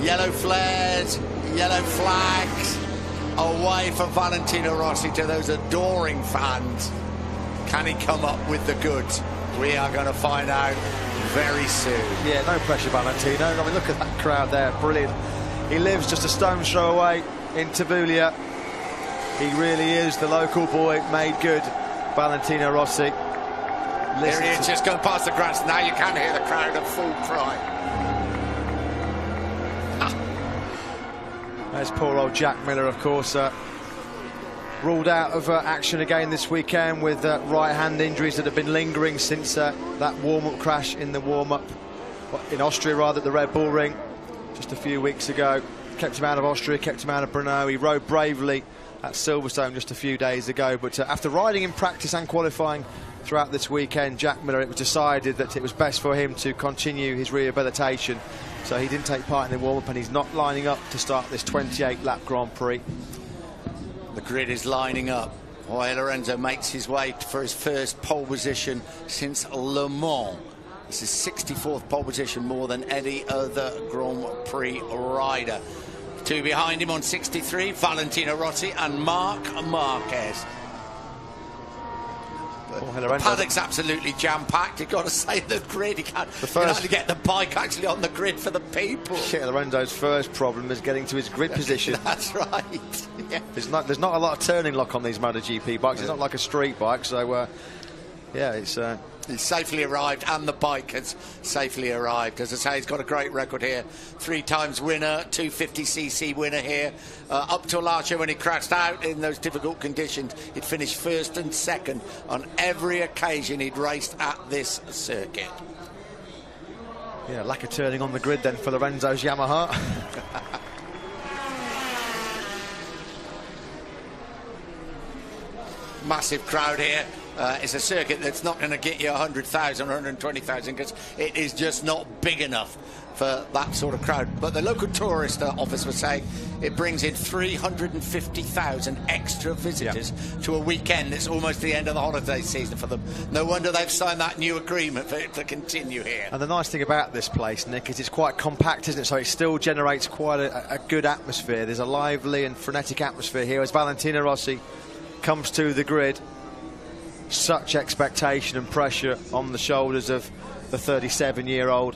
Yellow flares, yellow flags, away from Valentino Rossi to those adoring fans. Can he come up with the goods? We are going to find out very soon. Yeah, no pressure, Valentino. I mean, look at that crowd there, brilliant. He lives just a stone's throw away in Italia. He really is the local boy made good, Valentino Rossi. Here he is, just going past the grass. Now you can hear the crowd at full cry. There's poor old Jack Miller, of course, ruled out of action again this weekend with right hand injuries that have been lingering since that warm-up crash in the warm-up in Austria, rather, at the Red Bull Ring just a few weeks ago. Kept him out of Austria, kept him out of Brno. He rode bravely at Silverstone just a few days ago, but after riding in practice and qualifying throughout this weekend, Jack Miller, it was decided that it was best for him to continue his rehabilitation, so he didn't take part in the warm-up and he's not lining up to start this 28-lap Grand Prix. The grid is lining up. Jorge Lorenzo makes his way for his first pole position since Le Mans. This is 64th pole position, more than any other Grand Prix rider. Two behind him on 63, Valentino Rossi and Marc Marquez. The paddock's absolutely jam-packed. You've got to say, the grid. You can't get the bike actually on the grid for the people. Yeah, Lorenzo's first problem is getting to his grid position. That's right. Yeah. There's not a lot of turning lock on these MotoGP bikes. It's not like a street bike, so yeah, it's. He's safely arrived, and the bike has safely arrived. As I say, he's got a great record here. 3 times winner, 250cc winner here. Up till last year when he crashed out in those difficult conditions, he'd finished first and second on every occasion he'd raced at this circuit. Yeah, lack of turning on the grid then for Lorenzo's Yamaha. Massive crowd here. It's a circuit that's not going to get you 100,000 or 120,000 because it is just not big enough for that sort of crowd. But the local tourist office was saying it brings in 350,000 extra visitors to a weekend that's almost the end of the holiday season for them. No wonder they've signed that new agreement for it to continue here. And the nice thing about this place, Nick, is it's quite compact, isn't it? So it still generates quite a good atmosphere. There's a lively and frenetic atmosphere here as Valentino Rossi comes to the grid. Such expectation and pressure on the shoulders of the 37-year-old.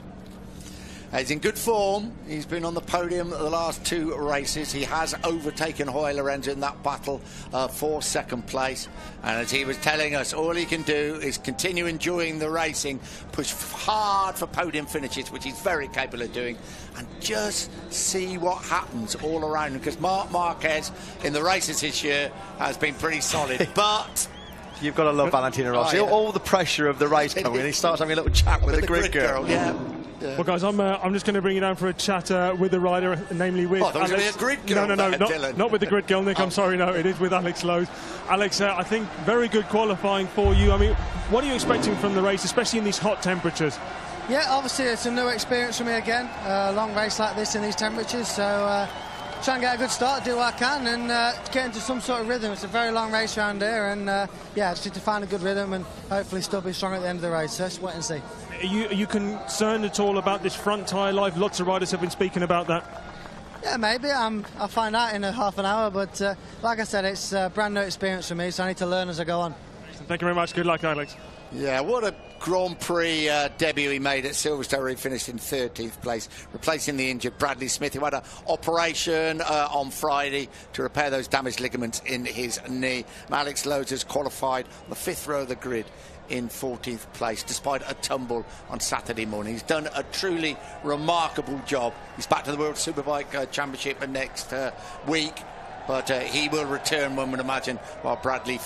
He's in good form. He's been on the podium the last 2 races. He has overtaken Jorge Lorenzo in that battle for second place. And as he was telling us, all he can do is continue enjoying the racing, push hard for podium finishes, which he's very capable of doing, and just see what happens all around him. Because Marc Marquez in the races this year has been pretty solid, but... You've got to love Valentino Rossi. Oh, yeah. All the pressure of the race coming in, he starts having a little chat with the grid girl. Yeah. Well, guys, I'm just going to bring you down for a chat with the rider, namely with Alex. Going to be a grid girl. No, not with the grid girl, Nick. I'm sorry, no, it is with Alex Lowe's. Alex, I think very good qualifying for you. I mean, what are you expecting from the race, especially in these hot temperatures? Yeah, obviously it's a new experience for me again. Long race like this in these temperatures, so try and get a good start, do what I can, and get into some sort of rhythm. It's a very long race around here, and yeah, just need to find a good rhythm and hopefully still be strong at the end of the race. So let's wait and see. Are you concerned at all about this front tyre life? Lots of riders have been speaking about that. Yeah, maybe. I'll find out in a half an hour, but like I said, it's a brand new experience for me, so I need to learn as I go on. Thank you very much. Good luck, Alex. Yeah, what a Grand Prix debut he made at Silverstone. He finished in 13th place, replacing the injured Bradley Smith, who had an operation on Friday to repair those damaged ligaments in his knee. And Alex Lowe's has qualified on the 5th row of the grid in 14th place, despite a tumble on Saturday morning. He's done a truly remarkable job. He's back to the World Superbike Championship next week, but he will return, one would imagine, while Bradley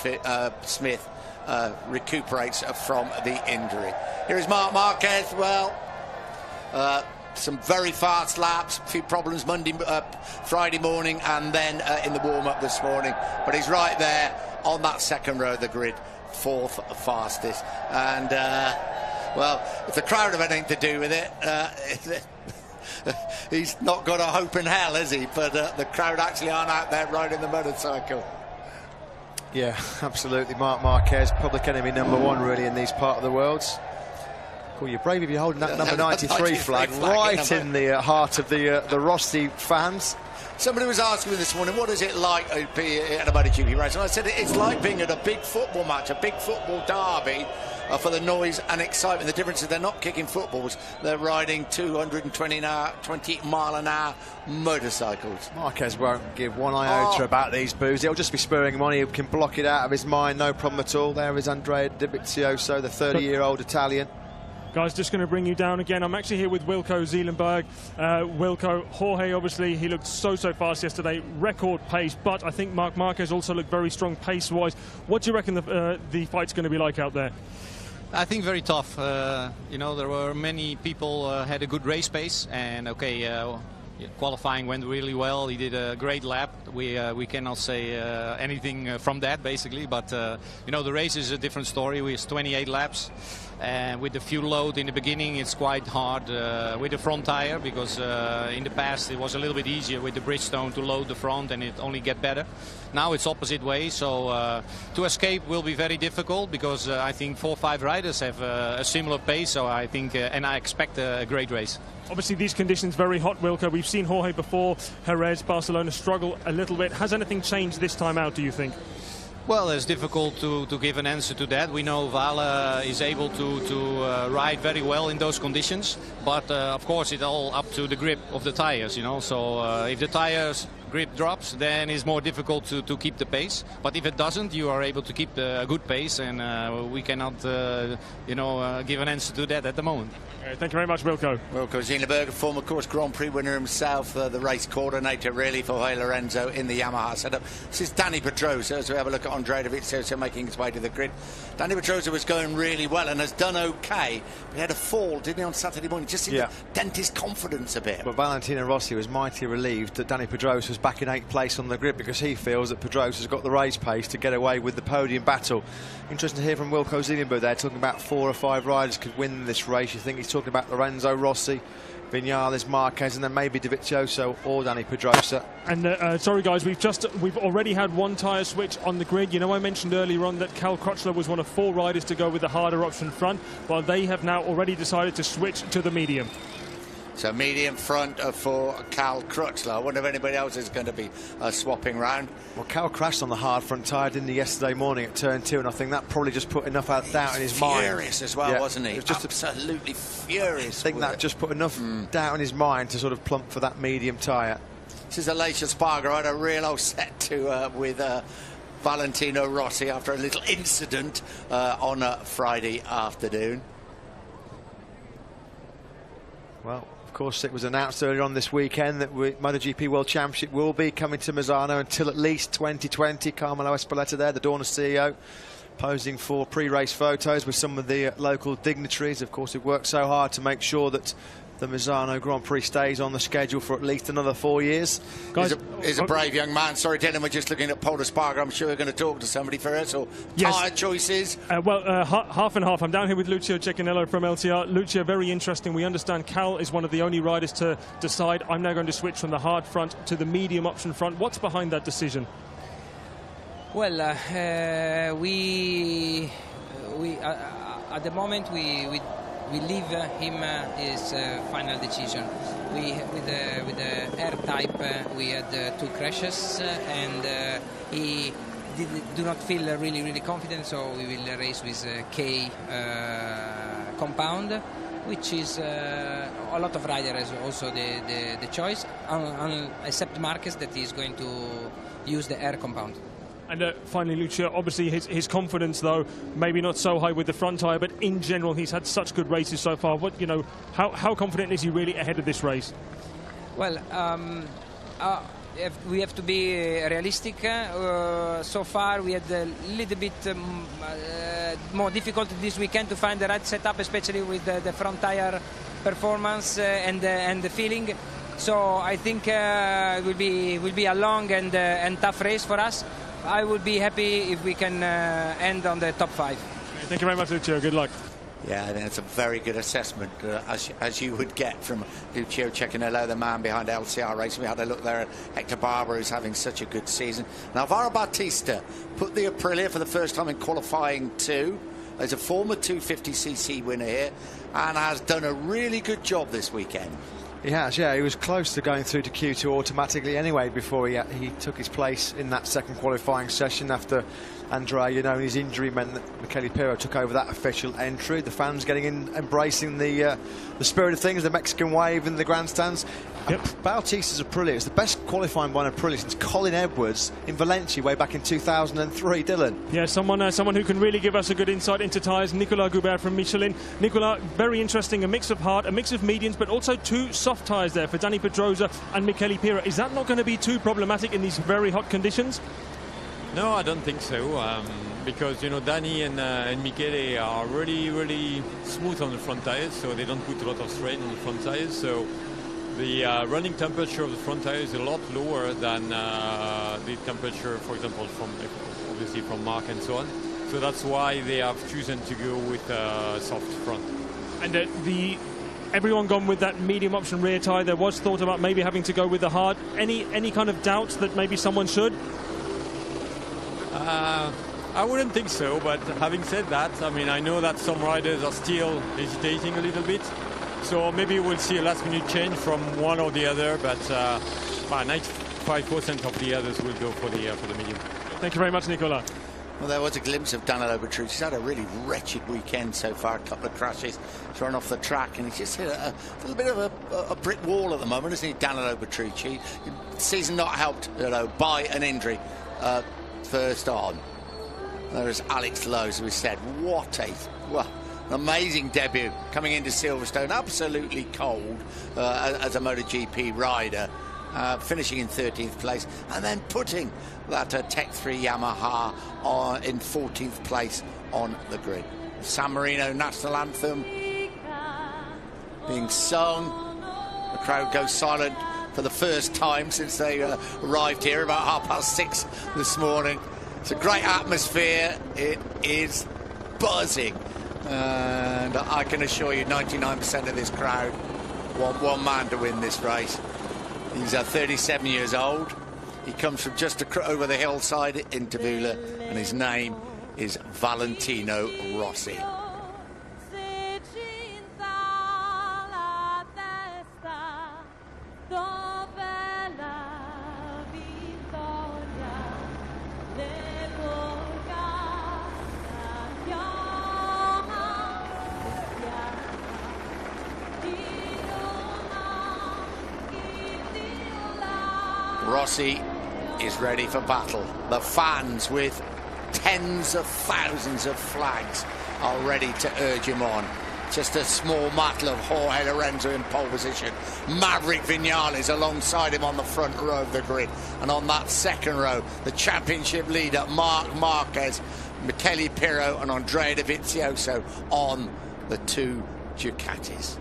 Smith recuperates from the injury. Here is Marc Marquez. Well, some very fast laps, a few problems Friday morning, and then in the warm-up this morning. But he's right there on that 2nd row of the grid, 4th fastest. And, well, if the crowd have anything to do with it, he's not got a hope in hell, has he? But the crowd actually aren't out there riding the motorcycle. Yeah, absolutely. Marc Marquez, public enemy #1 really in these part of the worlds. Cool, you're brave if you're holding that number 93 flag right in the heart of the Rossi fans. Somebody was asking me this morning, what is it like to be at a MotoGP race? And I said, it's like being at a big football match, a big football derby, for the noise and excitement. The difference is they're not kicking footballs, they're riding 220-mile-an-hour motorcycles. Marquez won't give one iota about these boos. He'll just be spurring him on. He can block it out of his mind, no problem at all. There is Andrea Dovizioso, the 30-year-old Italian. Guys, just going to bring you down again. I'm actually here with Wilco Zeelenberg. Wilco, Jorge, obviously, he looked so fast yesterday, record pace, but I think Marc Marquez also looked very strong pace-wise. What do you reckon the fight's going to be like out there? I think very tough. You know, there were many people had a good race pace, and qualifying went really well. He did a great lap. We cannot say anything from that, basically, but you know, the race is a different story. We have 28 laps. And with the fuel load in the beginning, it's quite hard with the front tire, because in the past it was a little bit easier with the Bridgestone to load the front and it only get better. Now it's opposite way, so to escape will be very difficult, because I think 4 or 5 riders have a similar pace, so I think and I expect a great race. Obviously these conditions very hot, Wilco. We've seen Jorge before, Jerez, Barcelona struggle a little bit. Has anything changed this time out, do you think? Well, it's difficult to give an answer to that. We know Vale is able to ride very well in those conditions, but of course it's all up to the grip of the tires, you know. So if the tires grip drops, then it's more difficult to keep the pace. But if it doesn't, you are able to keep a good pace, and we cannot, give an answer to that at the moment. Thank you very much, Wilco. Wilco Zeelenberg, former course Grand Prix winner himself, the race coordinator really for Jorge Lorenzo in the Yamaha setup. This is Dani Pedrosa as we have a look at Andrea Dovizioso making his way to the grid. Dani Pedrosa was going really well and has done okay, but he had a fall, didn't he, on Saturday morning? Just seemed to dent his confidence a bit. But Valentino Rossi was mighty relieved that Dani Pedrosa was back in 8th place on the grid, because he feels that Pedrosa's got the race pace to get away with the podium battle. Interesting to hear from Wilco Zeelenberg there, talking about 4 or 5 riders could win this race. You think he's talking about Lorenzo Rossi, Vinales, Marquez, and then maybe Dovizioso or Dani Pedrosa. And sorry guys, we've already had one tyre switch on the grid. You know, I mentioned earlier on that Cal Crutchlow was one of 4 riders to go with the harder option front. Well, they have now already decided to switch to the medium. So medium front for Cal Crutchlow. I wonder if anybody else is going to be swapping round. Well, Cal crashed on the hard front tyre, didn't he, yesterday morning at turn 2, and I think that probably just put enough doubt in his mind. Furious as well, wasn't he? It was just absolutely furious. I think that just put enough doubt in his mind to sort of plump for that medium tyre. This is Alicia Spargo. I had a real old set to with Valentino Rossi after a little incident on a Friday afternoon. Well, of course, it was announced earlier on this weekend that MotoGP World Championship will be coming to Misano until at least 2020. Carmelo Espeleta there, the Dorna CEO, posing for pre-race photos with some of the local dignitaries. Of course, it worked so hard to make sure that the Misano Grand Prix stays on the schedule for at least another 4 years. Guys, he's a brave young man. Sorry, Dylan, we're just looking at Paul Espargaro. I'm sure we're going to talk to somebody first, or tyre choices. Half and half. I'm down here with Lucio Cecchinello from LTR. Lucio, very interesting. We understand Cal is one of the only riders to decide, I'm now going to switch from the hard front to the medium option front. What's behind that decision? Well, we at the moment we leave him his final decision. With the air type, we had 2 crashes, and he do not feel really confident. So we will race with K compound, which is a lot of riders also the choice, except Marquez, that is going to use the air compound. And finally, Lucia, obviously his confidence, though, maybe not so high with the front tyre, but in general, he's had such good races so far. How confident is he really ahead of this race? Well, we have to be realistic. So far, we had a little bit more difficulty this weekend to find the right setup, especially with the front tyre performance and the feeling. So I think it will be a long and tough race for us. I would be happy if we can end on the top 5. Thank you very much, Lucio. Good luck. Yeah, I think that's a very good assessment, as you would get from Lucio Cecchinello, the man behind LCR Racing. We had a look there at Hector Barber, who's having such a good season. Now, Alvaro Bautista put the Aprilia for the first time in qualifying 2. There's a former 250cc winner here and has done a really good job this weekend. He has, yeah. He was close to going through to Q2 automatically anyway before he took his place in that second qualifying session after Andrea Iannone's injury meant that Michele Pirro took over that official entry. The fans getting in, embracing the spirit of things, the Mexican wave in the grandstands. Yep. Bautista's Aprilia is the best qualifying by an Aprilia since Colin Edwards in Valencia way back in 2003. Dylan. Yeah, someone who can really give us a good insight into tyres. Nicolas Goubert from Michelin. Nicolas, very interesting. A mix of hard, a mix of mediums, but also two soft tyres there for Dani Pedrosa and Michele Pirro. Is that not going to be too problematic in these very hot conditions? No, I don't think so. Because Dani and Michele are really smooth on the front tires, so they don't put a lot of strain on the front tires. So the running temperature of the front tire is a lot lower than the temperature, for example, from Mark and so on. So that's why they have chosen to go with soft front. And everyone gone with that medium option rear tyre. There was thought about maybe having to go with the hard. Any kind of doubts that maybe someone should? I wouldn't think so, but having said that, I mean, I know that some riders are still hesitating a little bit. So maybe we'll see a last-minute change from one or the other, but 95% of the others will go for the medium. Thank you very much, Nicola. Well, there was a glimpse of Danilo Petrucci. He's had a really wretched weekend so far. A couple of crashes, thrown off the track, and he's just hit a little bit of a brick wall at the moment, isn't he, Danilo Petrucci? Season not helped, by an injury first on. There's Alex Lowe, as we said. What an amazing debut coming into Silverstone, absolutely cold as a MotoGP rider, finishing in 13th place, and then putting that Tech 3 Yamaha in 14th place on the grid. San Marino national anthem being sung. The crowd goes silent for the first time since they arrived here about 6:30 this morning. It's a great atmosphere. It is buzzing. And I can assure you 99% of this crowd want one man to win this race. He's 37 years old. He comes from just over the hillside in Tavula, and his name is Valentino Rossi. Rossi is ready for battle. The fans, with tens of thousands of flags, are ready to urge him on. Just a small matter of Jorge Lorenzo in pole position. Maverick Vinales alongside him on the front row of the grid. And on that second row, the championship leader, Marc Marquez, Michele Pirro and Andrea Dovizioso on the two Ducatis.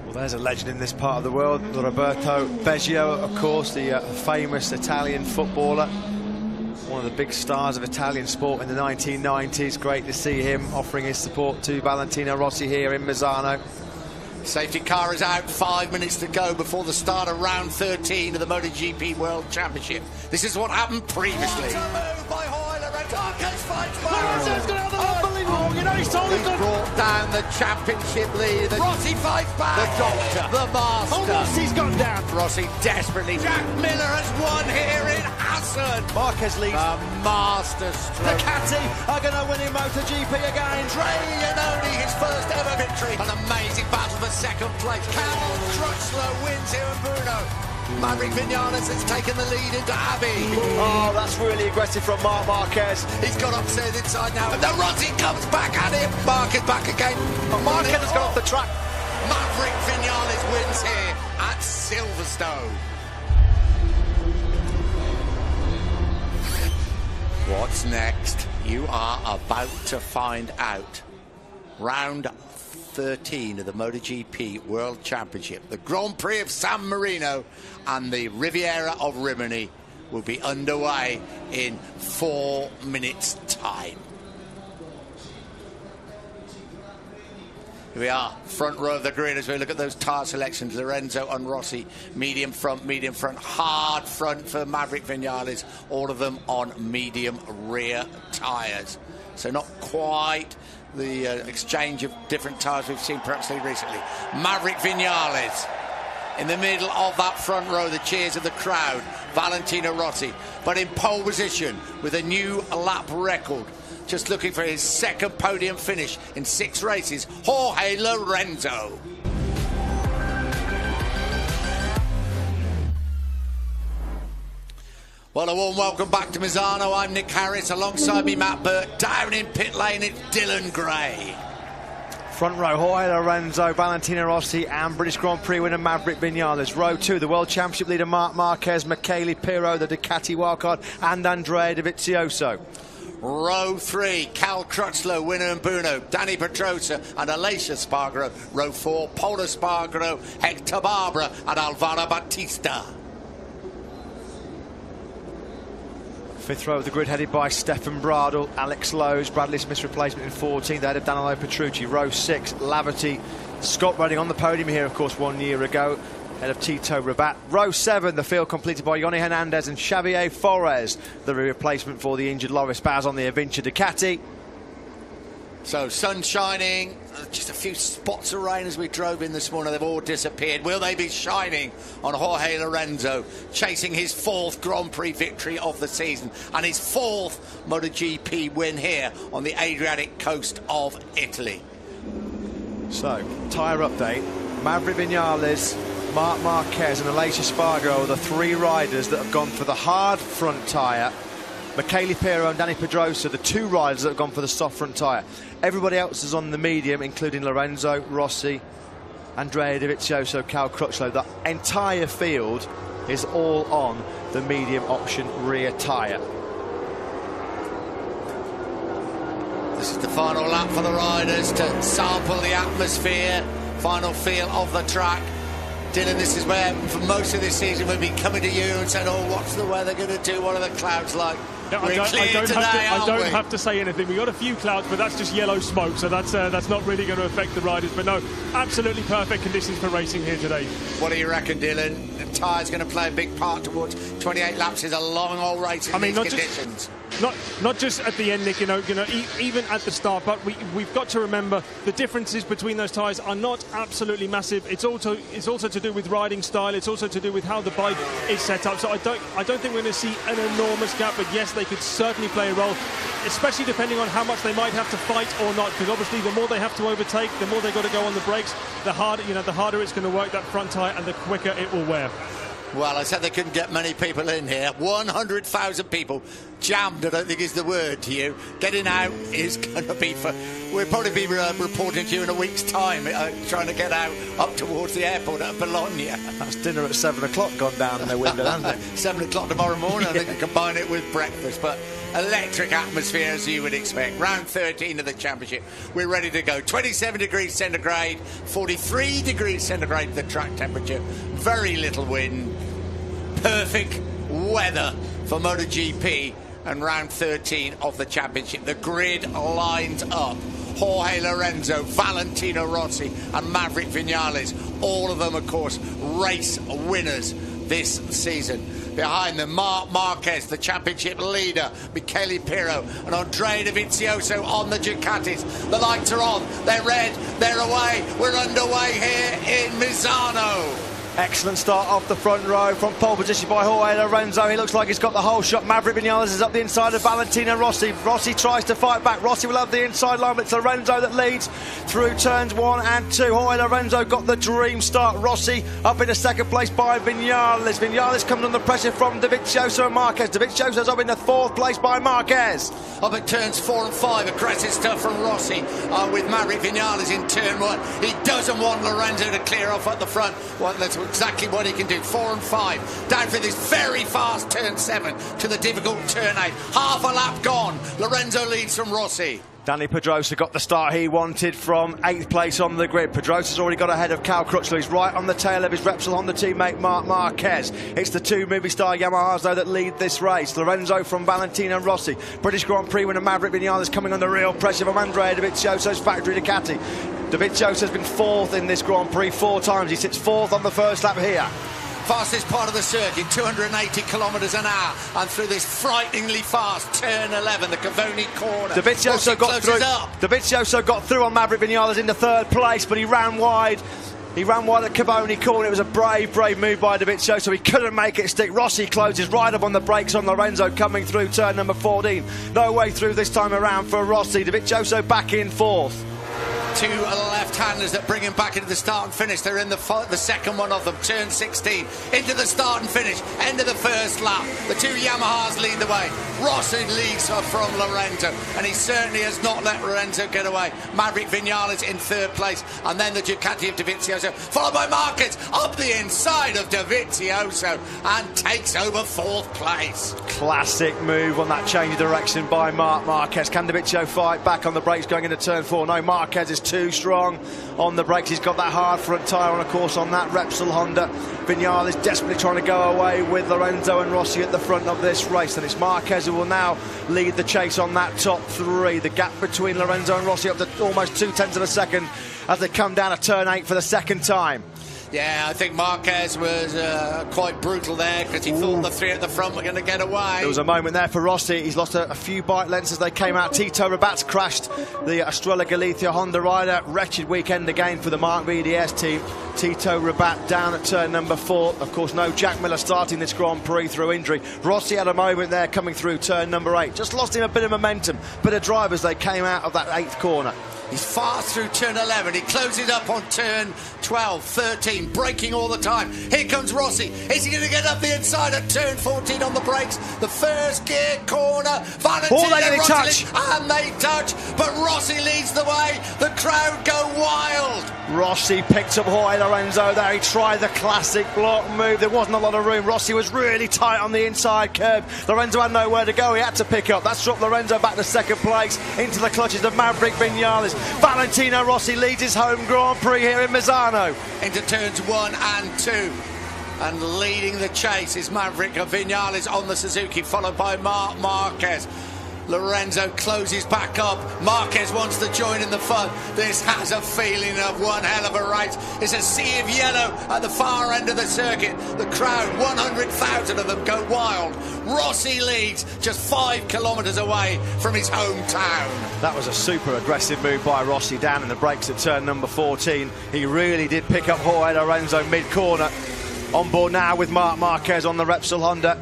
Well, there's a legend in this part of the world, Roberto Baggio, of course, the famous Italian footballer, one of the big stars of Italian sport in the 1990s. Great to see him offering his support to Valentino Rossi here in Misano. Safety car is out, 5 minutes to go before the start of round 13 of the MotoGP World Championship. This is what happened previously. He's brought down the championship lead. Rossi fights back. The doctor, the master. Rossi's gone down. Rossi desperately. Jack Miller has won here in Assen. Marquez leads. The master stroke. Ducati are going to win in MotoGP again. Andrea Iannone, his first ever victory. An amazing battle for second place. Carol Crutchlow wins here in Bruno. Maverick Vinales has taken the lead into Abbey. Oh, that's really aggressive from Marc Marquez. He's got upstairs inside now. And the Rossi comes back at him. Marquez back again. Marquez has got off the track. Maverick Vinales wins here at Silverstone. What's next? You are about to find out. Round 13 of the MotoGP World Championship. The Grand Prix of San Marino and the Riviera of Rimini will be underway in 4 minutes' time. Here we are, front row of the grid as we look at those tyre selections. Lorenzo and Rossi, medium front, hard front for Maverick Vinales, all of them on medium rear tyres. so not quite the exchange of different tyres we've seen perhaps recently. Maverick Vinales in the middle of that front row, the cheers of the crowd. Valentino Rossi, but in pole position with a new lap record, just looking for his second podium finish in 6 races, Jorge Lorenzo. Well, a warm welcome back to Misano. I'm Nick Harris, alongside me Matt Burt. Down in pit lane, it's Dylan Gray. Front row, Jorge Lorenzo, Valentino Rossi and British Grand Prix winner Maverick Vinales. Row 2, the World Championship leader Marc Marquez, Michele Pirro, the Ducati wildcard, and Andrea Dovizioso. Row 3, Cal Crutchlow, winner and Bruno, Danny Pedrosa and Aleix Espargaro. Row 4, Pol Espargaro, Hector Barbara and Alvaro Bautista. Fifth row of the grid headed by Stefan Bradl, Alex Lowe's, Bradley Smith's replacement in 14th, ahead of Danilo Petrucci. Row 6, Laverty, Scott Redding on the podium here, of course, 1 year ago, ahead of Tito Rabat. Row 7, the field completed by Yoni Hernandez and Xavier Flores, the replacement for the injured Loris Baz on the Avintia Ducati. So sun shining, just a few spots of rain as we drove in this morning. They've all disappeared. Will they be shining on Jorge Lorenzo, chasing his 4th Grand Prix victory of the season and his 4th MotoGP win here on the Adriatic coast of Italy? So, tyre update. Maverick Vinales, Marc Marquez and Aleix Espargaro are the 3 riders that have gone for the hard front tyre. Michele Pirro and Danny Pedrosa, the 2 riders that have gone for the soft front tyre. Everybody else is on the medium, including Lorenzo, Rossi, Andrea Dovizioso, Cal Crutchlow. The entire field is all on the medium option rear tyre. This is the final lap for the riders to sample the atmosphere, final feel of the track. Dylan, this is where, for most of this season, we've been coming to you and saying, oh, what's the weather going to do? What are the clouds like? Yeah, We're clear today, I don't aren't we? have to say anything. We got a few clouds, but that's just yellow smoke, so that's not really going to affect the riders. But no, absolutely perfect conditions for racing here today. What do you reckon, Dylan? The tyre's going to play a big part towards 28 laps. Is a long old race in these conditions. Not just at the end, Nick. Even at the start. But we've got to remember the differences between those tyres are not absolutely massive. It's also to do with riding style. It's also to do with how the bike is set up. So I don't think we're going to see an enormous gap. But yes, they could certainly play a role, especially depending on how much they might have to fight or not. Because obviously, the more they have to overtake, the more they've got to go on the brakes. The harder it's going to work that front tyre, and the quicker it will wear. Well, I said they couldn't get many people in here. 100,000 people jammed, I don't think is the word to you. Getting out is going to be we'll probably be reporting to you in a week's time, trying to get out up towards the airport at Bologna. That's dinner at 7 o'clock gone down in their window, hasn't it? 7 o'clock tomorrow morning, I think they combine it with breakfast. But electric atmosphere, as you would expect. Round 13 of the championship. We're ready to go. 27 degrees centigrade, 43 degrees centigrade the track temperature. Very little wind. Perfect weather for MotoGP and round 13 of the championship. The grid lines up. Jorge Lorenzo, Valentino Rossi and Maverick Vinales. All of them, of course, race winners this season. Behind them, Marc Marquez, the championship leader, Michele Pirro and Andrea Dovizioso on the Ducatis. The lights are on, they're red, they're away. We're underway here in Misano. Excellent start off the front row from pole position by Jorge Lorenzo. He looks like he's got the whole shot. Maverick Vinales is up the inside of Valentino Rossi. Rossi tries to fight back. Rossi will have the inside line, but it's Lorenzo that leads through turns 1 and 2. Jorge Lorenzo got the dream start. Rossi up into second place by Vinales. Vinales coming under pressure from Dovizioso and Marquez. Dovizioso's up in the 4th place by Marquez. Up at turns 4 and 5, aggressive stuff from Rossi with Maverick Vinales in turn 1. He doesn't want Lorenzo to clear off at the front. Well, that's exactly what he can do. 4 and 5 down for this very fast turn 7 to the difficult turn 8. Half a lap gone. Lorenzo leads from Rossi. Danny Pedrosa got the start he wanted from 8th place on the grid. Pedrosa's already got ahead of Cal Crutchlow. He's right on the tail of his Repsol Honda teammate Marc Marquez. It's the 2 Movistar Yamahas though that lead this race. Lorenzo from Valentino Rossi. British Grand Prix winner Maverick Vinales coming under real pressure from Andrea Dovizioso's factory Ducati. Dovizioso's been 4th in this Grand Prix 4 times. He sits 4th on the first lap here. fastest part of the circuit, 280 kilometres an hour, and through this frighteningly fast turn 11, the Cavoni corner. Dovizioso got through on Maverick Vinales into third place, but he ran wide. He ran wide at Cavoni corner. It was a brave move by Dovizioso. He couldn't make it stick. Rossi closes right up on the brakes on Lorenzo coming through turn number 14. No way through this time around for Rossi. Dovizioso back in fourth. Two left-handers that bring him back into the start and finish. They're in the second one of them, turn 16, into the start and finish, end of the first lap. The two Yamahas lead the way. Rossi leads from Lorenzo, and he certainly has not let Lorenzo get away. Maverick Vinales in third place, and then the Ducati of Dovizioso, followed by Marquez up the inside of Dovizioso, and takes over fourth place. Classic move on that change of direction by Marc Marquez. Can Dovizioso fight back on the brakes going into turn 4? No, Marquez is too strong on the brakes. He's got that hard front tyre on, of course, on that Repsol Honda. Vinales desperately trying to go away with Lorenzo and Rossi at the front of this race, and it's Marquez who will now lead the chase on that top three. The gap between Lorenzo and Rossi up to almost 0.2 of a second as they come down to turn 8 for the second time. Yeah, I think Marquez was quite brutal there because he thought the three at the front were going to get away. There was a moment there for Rossi. He's lost a few bike lengths as they came out. Tito Rabat's crashed the Estrella Galicia Honda rider. Wretched weekend again for the Mark VDS team. Tito Rabat down at turn number 4. Of course, no Jack Miller starting this Grand Prix through injury. Rossi had a moment there coming through turn number 8. Just lost him a bit of momentum, bit of drive as they came out of that 8th corner. He's fast through turn 11. He closes up on turn 12, 13, braking all the time. Here comes Rossi. Is he going to get up the inside at turn 14 on the brakes? The first gear corner. Valentino Rossi and they touch, but Rossi leads the way. The crowd go wild. Rossi picked up Jorge Lorenzo there. He tried the classic block move. There wasn't a lot of room. Rossi was really tight on the inside curb. Lorenzo had nowhere to go. He had to pick up. That's dropped Lorenzo back to second place into the clutches of Maverick Vinales. Valentino Rossi leads his home Grand Prix here in Misano. Into turns 1 and 2. And leading the chase is Maverick Vinales on the Suzuki, followed by Marc Marquez. Lorenzo closes back up. Marquez wants to join in the fun. This has a feeling of one hell of a race. It's a sea of yellow at the far end of the circuit. The crowd, 100,000 of them, go wild. Rossi leads just 5 kilometres away from his hometown. That was a super aggressive move by Rossi down in the brakes at turn number 14. He really did pick up Jorge Lorenzo mid-corner. On board now with Marc Marquez on the Repsol Honda.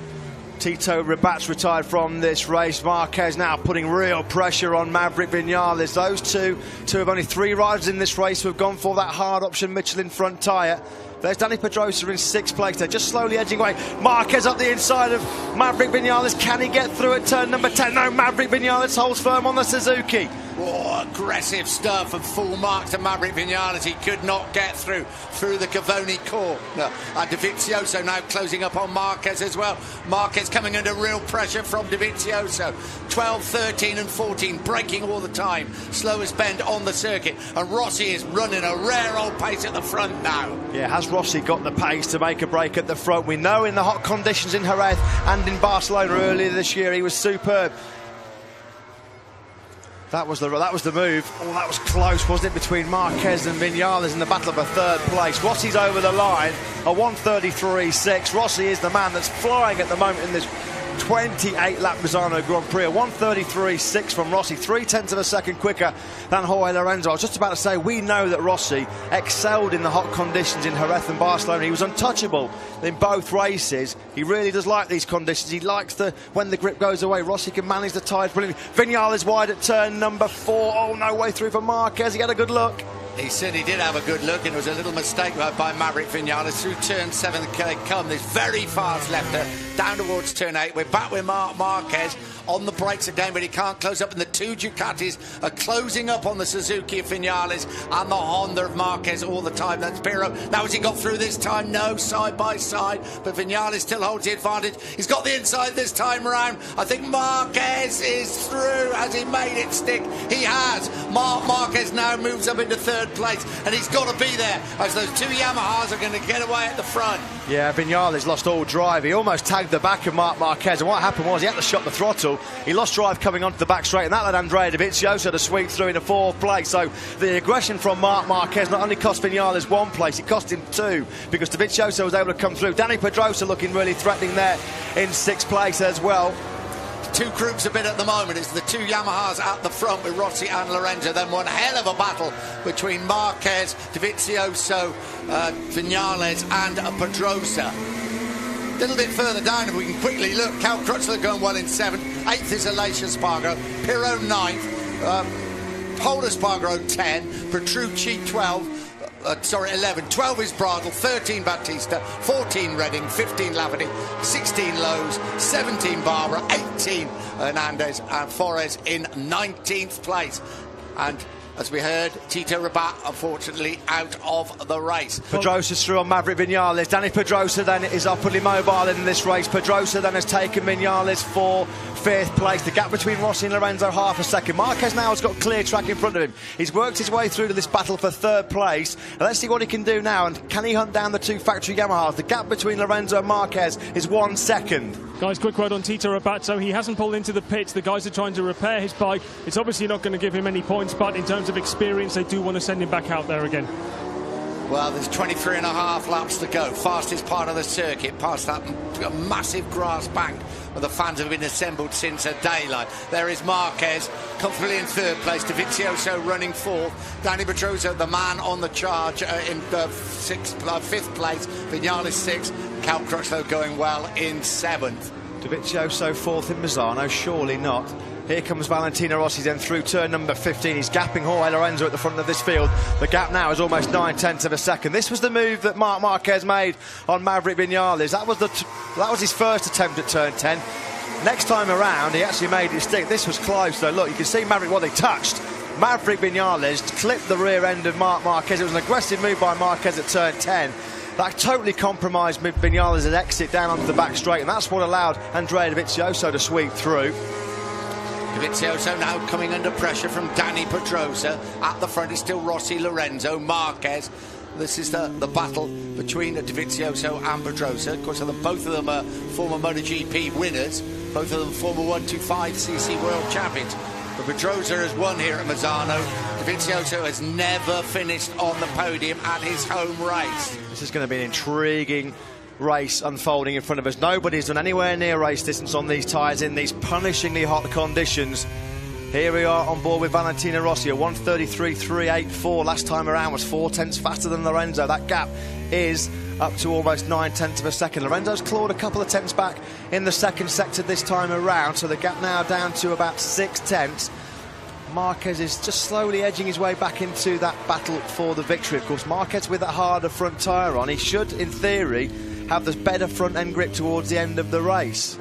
Tito Rabat's retired from this race. Marquez now putting real pressure on Maverick Vinales. Those two of only 3 riders in this race who have gone for that hard option Michelin front tyre. There's Danny Pedrosa in 6th place. They're just slowly edging away. Marquez up the inside of Maverick Vinales. Can he get through at turn number 10? No, Maverick Vinales holds firm on the Suzuki. Oh, aggressive stuff and full marks to Maverick Vinales. He could not get through the Cavoni corner. Dovizioso now closing up on Marquez as well. Marquez coming under real pressure from Dovizioso. 12, 13 and 14, braking all the time. Slowest bend on the circuit. And Rossi is running a rare old pace at the front now. Yeah, has Rossi got the pace to make a break at the front? We know in the hot conditions in Jerez and in Barcelona earlier this year he was superb. That was the move. Oh, that was close, wasn't it, between Marquez and Vinales in the battle of a 3rd place. Rossi's over the line, a 1:33.6. Rossi is the man that's flying at the moment in this 28-lap Misano Grand Prix. A 1:33.6 from Rossi, 0.3 of a second quicker than Jorge Lorenzo. I was just about to say, we know that Rossi excelled in the hot conditions in Jerez and Barcelona. He was untouchable in both races. He really does like these conditions. He likes when the grip goes away. Rossi can manage the tyres brilliantly. Vinales wide at turn number 4. Oh, no way through for Marquez. He had a good look. He said he did have a good look, and it was a little mistake by Maverick Vinales. Through turn 7 they come, this very fast lefter down towards turn 8. We're back with Marc Marquez on the brakes again, but he can't close up, and the 2 Ducatis are closing up on the Suzuki of Vinales and the Honda of Marquez all the time. That's Pirro. Now has he got through this time? No, side by side, but Vinales still holds the advantage. He's got the inside this time around. I think Marquez is through. Has he made it stick? He has. Marc Marquez now moves up into 3rd place, and he's got to be there as those 2 Yamahas are going to get away at the front. Yeah, Vinales lost all drive. He almost tagged clipped the back of Marc Marquez, and what happened was he had to shut the throttle. He lost drive coming onto the back straight, and that led Andrea Dovizioso to sweep through into 4th place. So the aggression from Marc Marquez not only cost Vinales 1 place, it cost him 2, because Dovizioso was able to come through. Dani Pedrosa looking really threatening there in 6th place as well. 2 groups a bit at the moment. It's the 2 Yamahas at the front with Rossi and Lorenzo. Then one hell of a battle between Marquez, Dovizioso, Vinales and Pedrosa. A little bit further down, if we can quickly look, Cal Crutchlow going well in 7th. 8th is Alicia Spargo. Pirro 9th. Holder Spargo 10. Petrucci 12. 11. 12 is Bradle, 13 Batista, 14 Redding, 15 Lafferty, 16 Lowe's, 17 Barbara, 18 Hernandez, and Flores in 19th place. And as we heard, Tito Rabat, unfortunately, out of the race. Pedrosa's through on Maverick Vinales. Dani Pedrosa then is upwardly mobile in this race. Pedrosa then has taken Vinales for 5th place. The gap between Rossi and Lorenzo half a second. Marquez now has got clear track in front of him. He's worked his way through to this battle for 3rd place. And let's see what he can do now. And can he hunt down the 2 factory Yamahas? The gap between Lorenzo and Marquez is 1 second. Guys, quick word on Tito Rabat. So he hasn't pulled into the pits. The guys are trying to repair his bike. It's obviously not going to give him any points, but in terms of experience, they do want to send him back out there again. Well, there's 23 and a half laps to go. Fastest part of the circuit, past that massive grass bank where the fans have been assembled since daylight. There is Marquez, comfortably in 3rd place. Dovizioso running 4th. Dani Pedrosa, the man on the charge, in 5th place. Vinales 6th. Cal Crutchlow going well in 7th. Dovizioso 4th in Misano, surely not. Here comes Valentino Rossi then through turn number 15. He's gapping Jorge Lorenzo at the front of this field. The gap now is almost 9/10 of a second. This was the move that Marc Marquez made on Maverick Vinales. That was his first attempt at turn 10. Next time around, he actually made it stick. This was close, though. Look, you can see Maverick, what they touched. Maverick Vinales clipped the rear end of Marc Marquez. It was an aggressive move by Marquez at turn 10. That totally compromised Vinales' exit down onto the back straight, and that's what allowed Andrea Dovizioso to sweep through. Dovizioso now coming under pressure from Dani Pedrosa. At the front is still Rossi, Lorenzo, Marquez. This is the battle between Dovizioso and Pedrosa. Of course, both of them are former MotoGP winners. Both of them former 125cc world champions. But Pedrosa has won here at Misano. Dovizioso has never finished on the podium at his home race. This is going to be an intriguing race unfolding in front of us. Nobody's done anywhere near race distance on these tyres in these punishingly hot conditions. Here we are on board with Valentino Rossi, a 1:33.384. Last time around was 4 tenths faster than Lorenzo. That gap is up to almost 9/10 of a second. Lorenzo's clawed a couple of tenths back in the second sector this time around, so the gap now down to about 6 tenths. Marquez is just slowly edging his way back into that battle for the victory. Of course, Marquez with a harder front tyre on, he should, in theory, have the better front end grip towards the end of the race.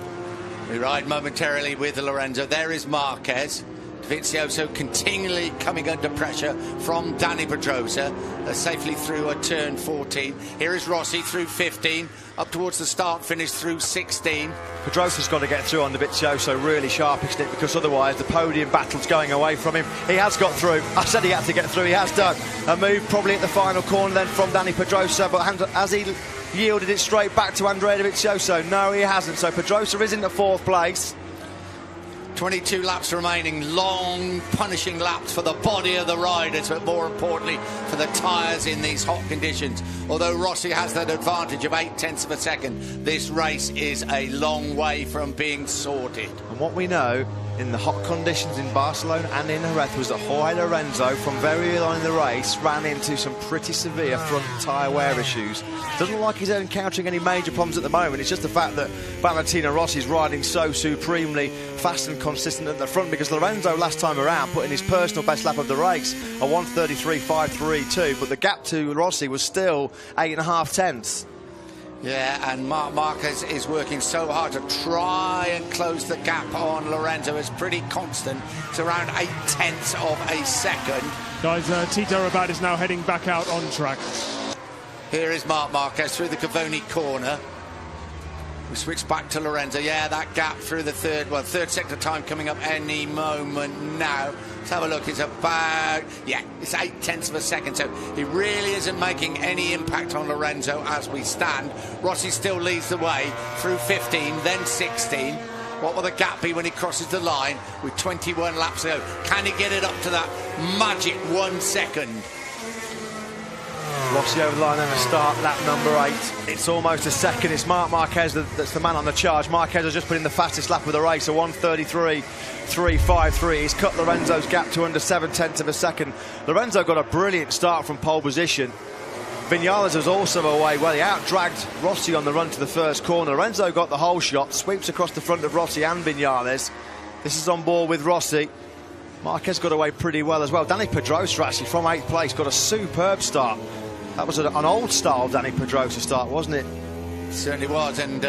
We ride momentarily with Lorenzo. There is Marquez. Dovizioso continually coming under pressure from Dani Pedrosa, safely through a turn 14. Here is Rossi through 15, up towards the start finish through 16. Pedrosa's got to get through on Dovizioso really sharp, isn't it? Because otherwise the podium battle's going away from him. He has got through. I said he had to get through. He has done. A move probably at the final corner then from Dani Pedrosa, but has he yielded it straight back to Andrea Dovizioso? No, he hasn't. So Pedrosa is in the 4th place. 22 laps remaining, long punishing laps for the body of the riders, but more importantly for the tyres in these hot conditions. Although Rossi has that advantage of 8 tenths of a second, this race is a long way from being sorted. And what we know in the hot conditions in Barcelona and in Jerez was that Jorge Lorenzo, from very early on in the race, ran into some pretty severe front tyre wear issues. Doesn't look like he's encountering any major problems at the moment. It's just the fact that Valentino Rossi is riding so supremely fast and consistent at the front, because Lorenzo last time around put in his personal best lap of the race, a 1:33.532, but the gap to Rossi was still 8.5 tenths. Yeah, and Marc Marquez is working so hard to try and close the gap on Lorenzo. It's pretty constant. It's around 8 tenths of a second. Guys, Tito Rabat is now heading back out on track. Here is Marc Marquez through the Cavoni corner. We switch back to Lorenzo. Yeah, that gap through the third sector time coming up any moment now. Let's have a look. It's about, yeah, it's 0.8 of a second. So he really isn't making any impact on Lorenzo as we stand. Rossi still leads the way through 15, then 16. What will the gap be when he crosses the line with 21 laps to go? Can he get it up to that magic 1 second? Rossi over the line and a start, lap number 8. It's almost a second. It's Marc Marquez that's the man on the charge. Marquez has just put in the fastest lap of the race, a 1:33.353. He's cut Lorenzo's gap to under 0.7 of a second. Lorenzo got a brilliant start from pole position. Vinales was also away. Well, he out-dragged Rossi on the run to the first corner. Lorenzo got the whole shot, sweeps across the front of Rossi and Vinales. This is on board with Rossi. Marquez got away pretty well as well. Dani Pedrosa actually from 8th place got a superb start. That was an old style Dani Pedrosa start, wasn't it? Certainly was, and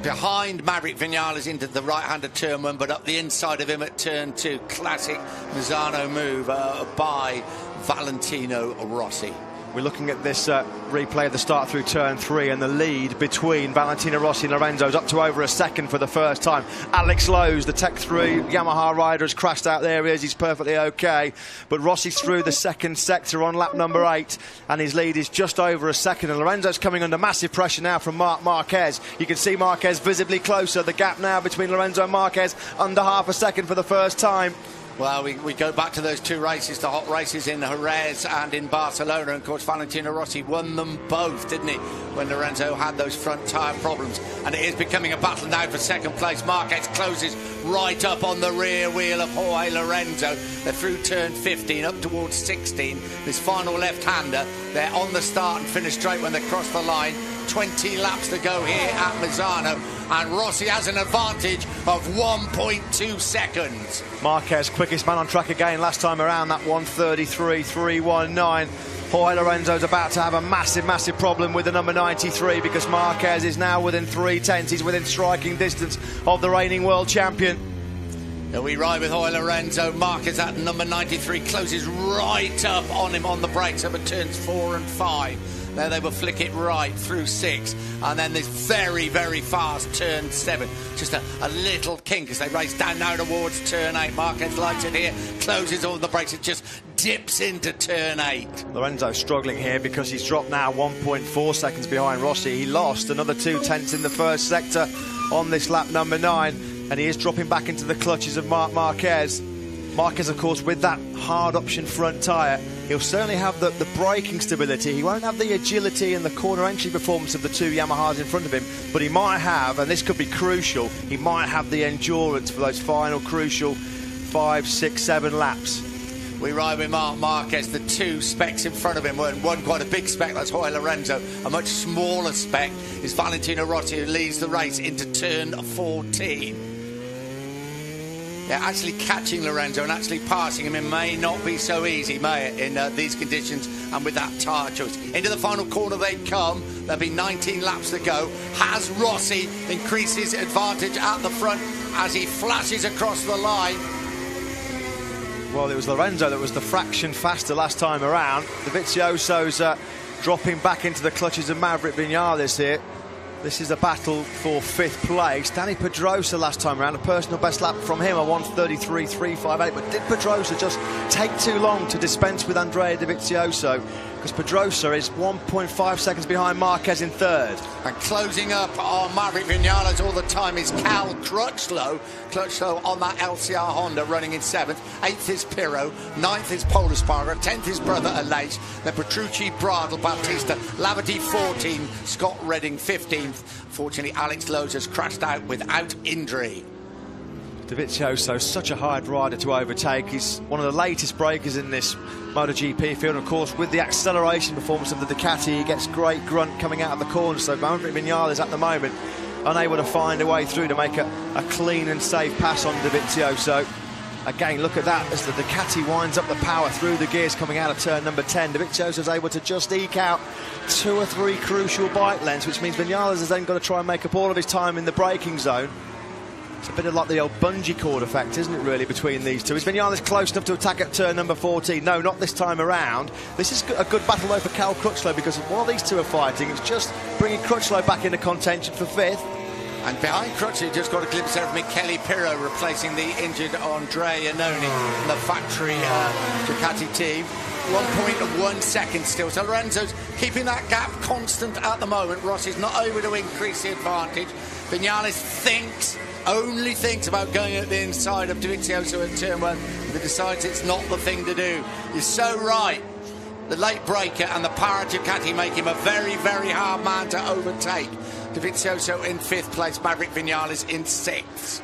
behind Maverick Vinales into the right-hander turn 1, but up the inside of him at turn 2. Classic Mazzano move by Valentino Rossi. We're looking at this replay of the start through turn 3, and the lead between Valentino Rossi and Lorenzo is up to over a second for the first time. Alex Lowe's, the Tech 3 Yamaha rider, has crashed out there. He is, he's perfectly okay. But Rossi's through the second sector on lap number 8, and his lead is just over a second. And Lorenzo's coming under massive pressure now from Marc Marquez. You can see Marquez visibly closer. The gap now between Lorenzo and Marquez under half a second for the first time. Well, we go back to those 2 races, the hot races in Jerez and in Barcelona. And of course, Valentino Rossi won them both, didn't he, when Lorenzo had those front tyre problems. And it is becoming a battle now for second place. Marquez closes right up on the rear wheel of Jorge Lorenzo. They're through turn 15, up towards 16. This final left-hander, they're on the start and finish straight when they cross the line. 20 laps to go here at Mazzano, and Rossi has an advantage of 1.2 seconds. Marquez, quickest man on track again last time around, that 1:33.319. Jorge Lorenzo's about to have a massive problem with the number 93, because Marquez is now within 3/10. He's within striking distance of the reigning world champion. We ride with Jorge Lorenzo. Marquez at number 93 closes right up on him on the brakes over turns 4 and 5. There they will flick it right through 6, and then this very fast turn 7. Just a little kink as they race down now towards turn 8. Marquez likes it here, closes all the brakes, it just dips into turn 8. Lorenzo's struggling here because he's dropped now 1.4 seconds behind Rossi. He lost another 0.2 in the first sector on this lap number 9, and he is dropping back into the clutches of Marc Marquez. Marquez, of course, with that hard option front tyre, he'll certainly have the braking stability. He won't have the agility and the corner entry performance of the 2 Yamahas in front of him, but he might have, and this could be crucial, he might have the endurance for those final crucial 5, 6, 7 laps. We ride with Marc Marquez, the 2 specs in front of him. One quite a big spec, that's Jorge Lorenzo. A much smaller spec is Valentino Rossi, who leads the race into turn 14. Yeah, actually catching Lorenzo and actually passing him, it may not be so easy, may it, in these conditions and with that tyre choice. Into the final corner they come. There'll be 19 laps to go. Has Rossi increased his advantage at the front as he flashes across the line? Well, it was Lorenzo that was the fraction faster last time around. The Vizioso's dropping back into the clutches of Maverick Vinales here. This is a battle for 5th place. Dani Pedrosa last time around, a personal best lap from him, a 1:33.358. But did Pedrosa just take too long to dispense with Andrea Dovizioso? Because Pedrosa is 1.5 seconds behind Marquez in 3rd. And closing up on Maverick Vinales all the time is Cal Crutchlow. Crutchlow on that LCR Honda running in 7th. 8th is Pirro. 9th is Polar Sparger. 10th is Brother Aleix. Then Petrucci, Bradle, Bautista, Lavity 14, Scott Redding 15th. Fortunately, Alex Lowe's has crashed out without injury. Dovizioso, such a hard rider to overtake. He's one of the latest breakers in this MotoGP field. And of course, with the acceleration performance of the Ducati, he gets great grunt coming out of the corner. So Maverick Vinales at the moment unable to find a way through to make a clean and safe pass on Dovizioso. Again, look at that as the Ducati winds up the power through the gears coming out of turn number 10. Dovizioso's able to just eke out 2 or 3 crucial bike lengths, which means Vinales has then got to try and make up all of his time in the braking zone. It's a bit of like the old bungee cord effect, isn't it, really, between these 2? Is Vinales close enough to attack at turn number 14? No, not this time around. This is a good battle, though, for Cal Crutchlow, because while these 2 are fighting, it's just bringing Crutchlow back into contention for 5th. And behind Crutchley, just got a glimpse there of Michele Pirro replacing the injured Andrea Iannone in the factory Ducati team. 1.1 seconds still. So Lorenzo's keeping that gap constant at the moment. Rossi's not able to increase the advantage. Vinales only thinks about going at the inside of Dovizioso at turn 1, but decides it's not the thing to do. You're so right. The late breaker and the Para Ducati make him a very, very hard man to overtake. Dovizioso in 5th place, Maverick Vinales in 6th.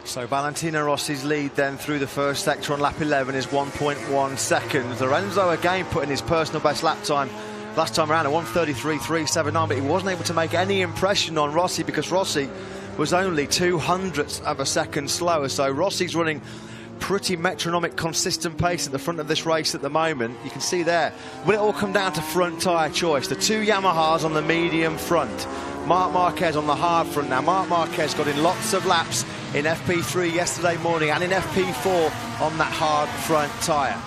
So Valentino Rossi's lead then through the first sector on lap 11 is 1.1 seconds. Lorenzo again putting his personal best lap time last time around at 1:33.379, but he wasn't able to make any impression on Rossi because Rossi was only 0.02 of a second slower. So Rossi's running pretty metronomic, consistent pace at the front of this race at the moment. You can see there. Will it all come down to front tyre choice? The 2 Yamahas on the medium front. Marc Marquez on the hard front now. Marc Marquez got in lots of laps in FP3 yesterday morning and in FP4 on that hard front tyre.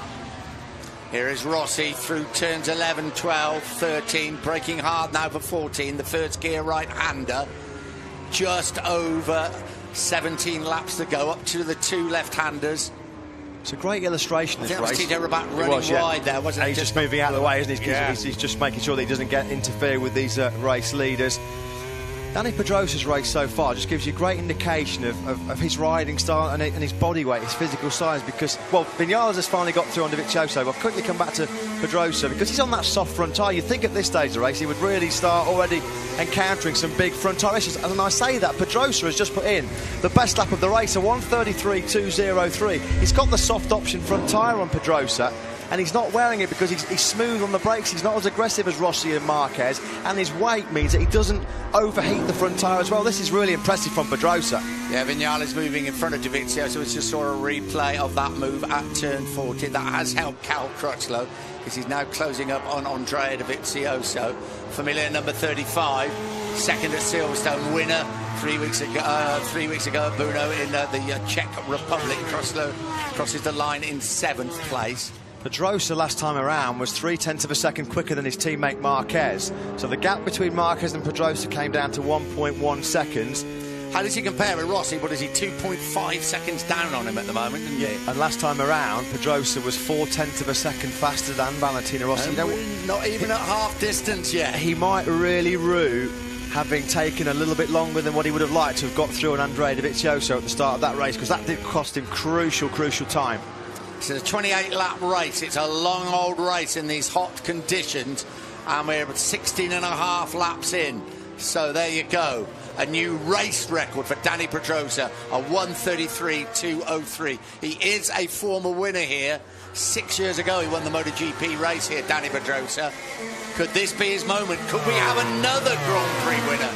Here is Rossi through turns 11, 12, 13, braking hard now for 14. The first gear right-hander. Just over 17 laps to go, up to the 2 left-handers. It's a great illustration, this race. I think Rabat running wide there, wasn't it? He's just moving out of the way, isn't he? Yeah. He's just making sure that he doesn't interfere with these race leaders. Dani Pedrosa's race so far just gives you a great indication of his riding style and his body weight, his physical size, because, well, Vinales has finally got through on Dovizioso. I'll quickly come back to Pedrosa because he's on that soft front tyre. You'd think at this stage of the race he would really start already encountering some big front tyre issues. And I say that, Pedrosa has just put in the best lap of the race, a 1:33.203. He's got the soft option front tyre on Pedrosa, and he's not wearing it because he's smooth on the brakes. He's not as aggressive as Rossi and Marquez, and his weight means that he doesn't overheat the front tyre as well. This is really impressive from Pedrosa. Yeah, Vinales moving in front of Dovizioso, so we just saw a replay of that move at turn 40. That has helped Cal Crutchlow because he's now closing up on Andrea Dovizioso. Familiar number 35, second at Silverstone, winner 3 weeks ago at Brno in the Czech Republic. Crutchlow crosses the line in 7th place. Pedrosa last time around was 0.3 of a second quicker than his teammate Marquez. So the gap between Marquez and Pedrosa came down to 1.1 seconds. How does he compare with Rossi? What is he, 2.5 seconds down on him at the moment? Yeah. And last time around, Pedrosa was 0.4 of a second faster than Valentino Rossi. Not even at half distance yet. He might really rue having taken a little bit longer than what he would have liked to have got through on Andrea Dovizioso at the start of that race, because that did cost him crucial time. It's a 28-lap race. It's a long old race in these hot conditions, and we're 16 and a half laps in. So there you go. A new race record for Dani Pedrosa, a 1:33.203. He is a former winner here. 6 years ago he won the MotoGP race here, Dani Pedrosa. Could this be his moment? Could we have another Grand Prix winner?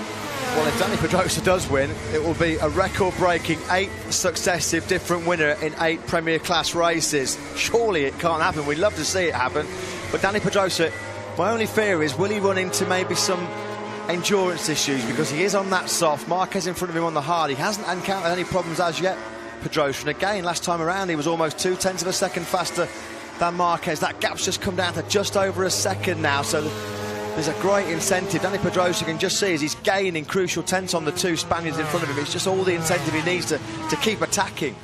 Well, if Dani Pedrosa does win, it will be a record-breaking 8th successive different winner in 8 Premier Class races. Surely it can't happen. We'd love to see it happen. But Dani Pedrosa, my only fear is, will he run into maybe some endurance issues, because he is on that soft. Marquez in front of him on the hard. He hasn't encountered any problems as yet, Pedrosa. And again, last time around, he was almost 0.2 of a second faster than Marquez. That gap's just come down to just over a second now. So there's a great incentive. Dani Pedrosa can just see as he's gaining crucial tenths on the 2 Spaniards in front of him. It's just all the incentive he needs to keep attacking.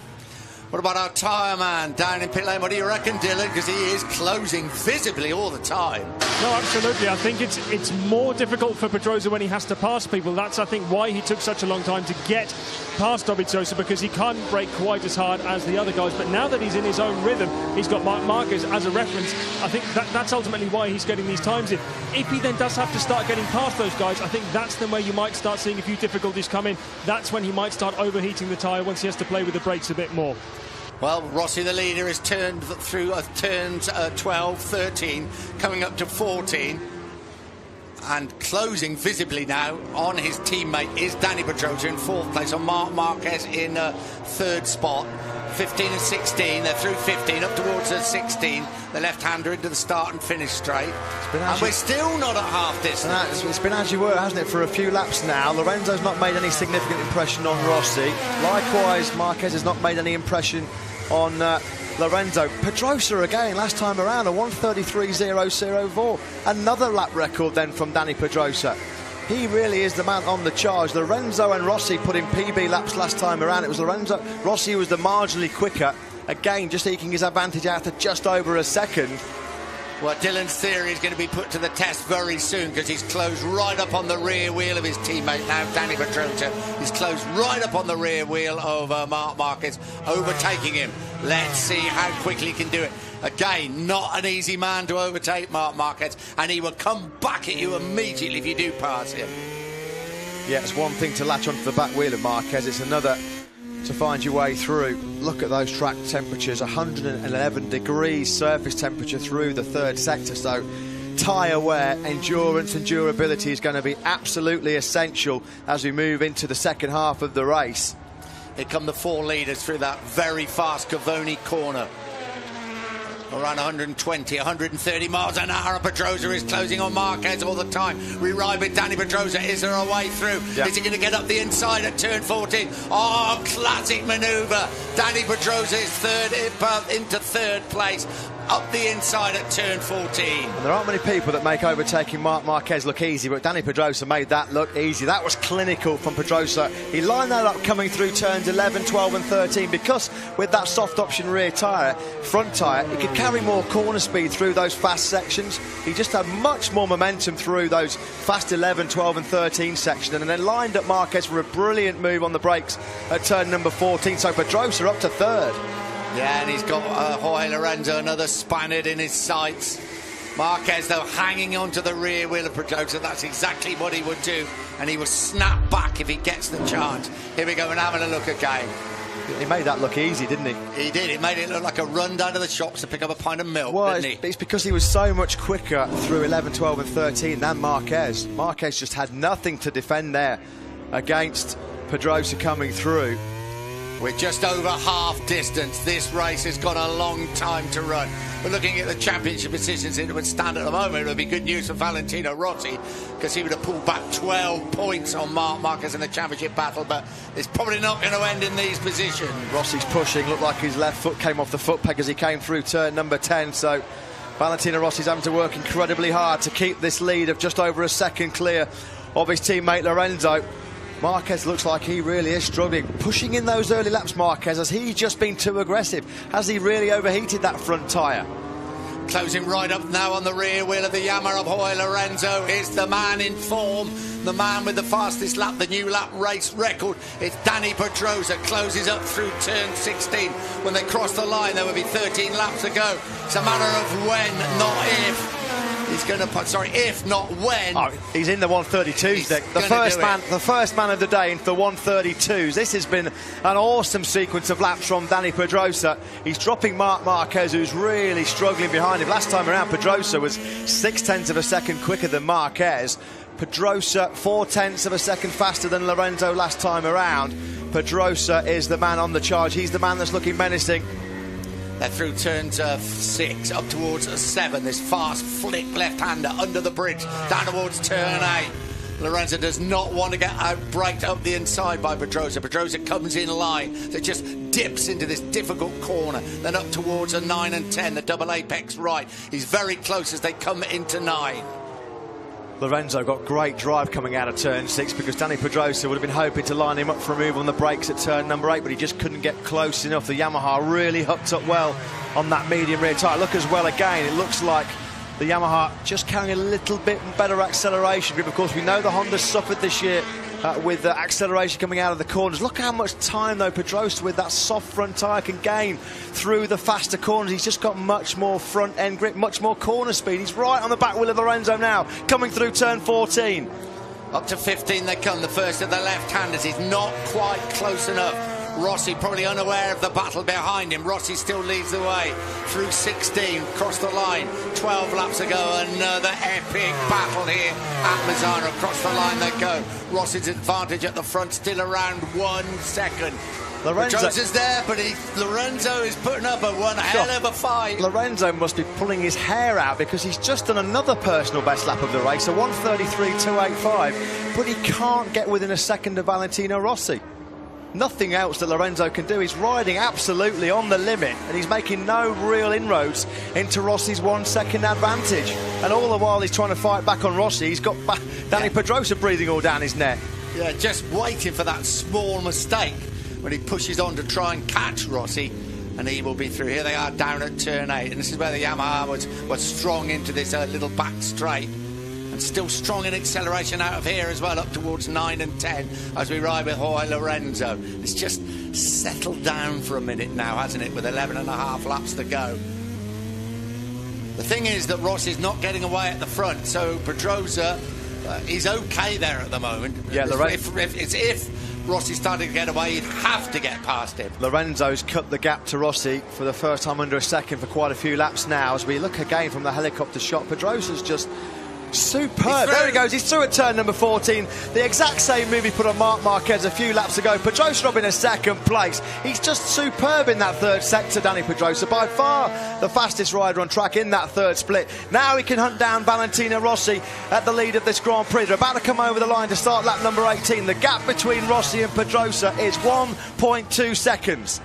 What about our tyre man down in pit lane? What do you reckon, Dylan? Because he is closing visibly all the time. No, absolutely. I think it's more difficult for Pedrosa when he has to pass people. That's, I think, why he took such a long time to get past Dovizioso, because he can't brake quite as hard as the other guys. But now that he's in his own rhythm, he's got Marc Marquez as a reference. I think that's ultimately why he's getting these times in. If he then does have to start getting past those guys, I think that's then where you might start seeing a few difficulties come in. That's when he might start overheating the tyre once he has to play with the brakes a bit more. Well, Rossi, the leader, has turned through turns 12, 13, coming up to 14. And closing visibly now on his teammate is Dani Pedrosa in 4th place, on Marc Marquez in 3rd spot. 15 and 16, they're through 15, up towards 16. The left-hander into the start and finish straight. And we're still not at half distance. It's been as you were, hasn't it, for a few laps now. Lorenzo's not made any significant impression on Rossi. Likewise, Marquez has not made any impression on Lorenzo. Pedrosa again, last time around, a 1:33.004. Another lap record then from Dani Pedrosa. He really is the man on the charge. Lorenzo and Rossi put in PB laps last time around. It was Lorenzo. Rossi was the marginally quicker. Again, just eking his advantage out to just over a second. Well, Dylan's theory is going to be put to the test very soon, because he's closed right up on the rear wheel of his teammate now, Danny Pedrosa. He's closed right up on the rear wheel of Marc Marquez, overtaking him. Let's see how quickly he can do it. Again, not an easy man to overtake, Marc Marquez, and he will come back at you immediately if you do pass him. Yeah, it's one thing to latch onto the back wheel of Marquez, it's another to find your way through. Look at those track temperatures, 111 degrees surface temperature through the third sector, so tyre wear, endurance and durability is going to be absolutely essential as we move into the second half of the race. Here come the 4 leaders through that very fast Cavoni corner. Around 120, 130 miles an hour. Pedrosa is closing on Marquez all the time. We ride with Danny Pedrosa. Is there a way through? Yeah. Is he going to get up the inside at turn 14? Oh, classic manoeuvre. Danny Pedrosa is into third place. Up the inside at turn 14. And there aren't many people that make overtaking Marc Marquez look easy, but Danny Pedrosa made that look easy. That was clinical from Pedrosa. He lined that up coming through turns 11, 12 and 13, because with that soft option rear tyre, front tyre, he could carry more corner speed through those fast sections. He just had much more momentum through those fast 11, 12 and 13 sections, and then lined up Marquez for a brilliant move on the brakes at turn number 14. So Pedrosa up to third. Yeah, and he's got Jorge Lorenzo, another Spaniard in his sights. Marquez, though, hanging onto the rear wheel of Pedrosa. That's exactly what he would do, and he will snap back if he gets the chance. Here we go, and having a look again. He made that look easy, didn't he? He did. It made it look like a run down to the shops to pick up a pint of milk, well, didn't he? It's because he was so much quicker through 11, 12 and 13 than Marquez. Marquez just had nothing to defend there against Pedrosa coming through. We're just over half distance. This race has got a long time to run. We're looking at the championship positions it would stand at the moment. It would be good news for Valentino Rossi, because he would have pulled back 12 points on Marc Marquez in the championship battle, but it's probably not going to end in these positions. Rossi's pushing. Looked like his left foot came off the foot peg as he came through turn number 10, so Valentino Rossi's having to work incredibly hard to keep this lead of just over a second clear of his teammate Lorenzo. Marquez looks like he really is struggling. Pushing in those early laps, Marquez, has he just been too aggressive? Has he really overheated that front tyre? Closing right up now on the rear wheel of the Yamaha of Jorge Lorenzo is the man in form, the man with the fastest lap, the new lap race record. It's Danny Pedrosa, closes up through turn 16. When they cross the line, there will be 13 laps to go. It's a matter of when, not if. He's going to put, sorry, if not when. Oh, he's in the 132s, Dick. The first man of the day into the 132s. This has been an awesome sequence of laps from Danny Pedrosa. He's dropping Marc Marquez, who's really struggling behind him. Last time around, Pedrosa was 0.6 of a second quicker than Marquez. Pedrosa 0.4 of a second faster than Lorenzo last time around. Pedrosa is the man on the charge. He's the man that's looking menacing. They're through turns 6 up towards 7. This fast flick left-hander under the bridge down towards turn 8. Lorenzo does not want to get out-braked up the inside by Pedrosa. Pedrosa comes in line, so it just dips into this difficult corner. Then up towards a 9 and 10, the double apex right. He's very close as they come into 9. Lorenzo got great drive coming out of turn 6, because Danny Pedrosa would have been hoping to line him up for a move on the brakes at turn number 8, but he just couldn't get close enough. The Yamaha really hooked up well on that medium rear tyre. Look as well again, it looks like the Yamaha just carrying a little bit better acceleration grip. Of course, we know the Honda suffered this year with the acceleration coming out of the corners. Look how much time, though, Pedrosa with that soft front tyre can gain through the faster corners. He's just got much more front end grip, much more corner speed. He's right on the back wheel of Lorenzo now, coming through turn 14. Up to 15 they come, the first of the left-handers. He's not quite close enough. Rossi probably unaware of the battle behind him. Rossi still leads the way through 16, across the line. 12 laps ago, another epic battle here at Misano. Across the line they go. Rossi's advantage at the front still around 1 second. Pedrosa's there, but Lorenzo is putting up a one hell of a fight. Lorenzo must be pulling his hair out, because he's just done another personal best lap of the race, a 1:33.285, but he can't get within a second of Valentino Rossi. nothing else that Lorenzo can do. He's riding absolutely on the limit, and he's making no real inroads into Rossi's 1 second advantage. And all the while he's trying to fight back on Rossi, he's got Danny Pedrosa breathing all down his neck. Yeah, just waiting for that small mistake when he pushes on to try and catch Rossi, and he will be through. Here they are down at turn 8, and this is where the Yamaha was strong into this little back straight, and still strong in acceleration out of here as well, up towards 9 and 10 as we ride with Jorge Lorenzo. It's just settled down for a minute now, hasn't it, with 11.5 laps to go. The thing is that Rossi's not getting away at the front, so Pedrosa is okay there at the moment. Yeah, if Rossi started to get away, he'd have to get past him. Lorenzo's cut the gap to Rossi for the first time under a second for quite a few laps now. As we look again from the helicopter shot, Pedrosa's just superb. There he goes, he's through at turn number 14. The exact same move he put on Marc Marquez a few laps ago. Pedrosa up in a second place. He's just superb in that third sector, Danny Pedrosa. By far the fastest rider on track in that third split. Now he can hunt down Valentino Rossi at the lead of this Grand Prix. They're about to come over the line to start lap number 18. The gap between Rossi and Pedrosa is 1.2 seconds.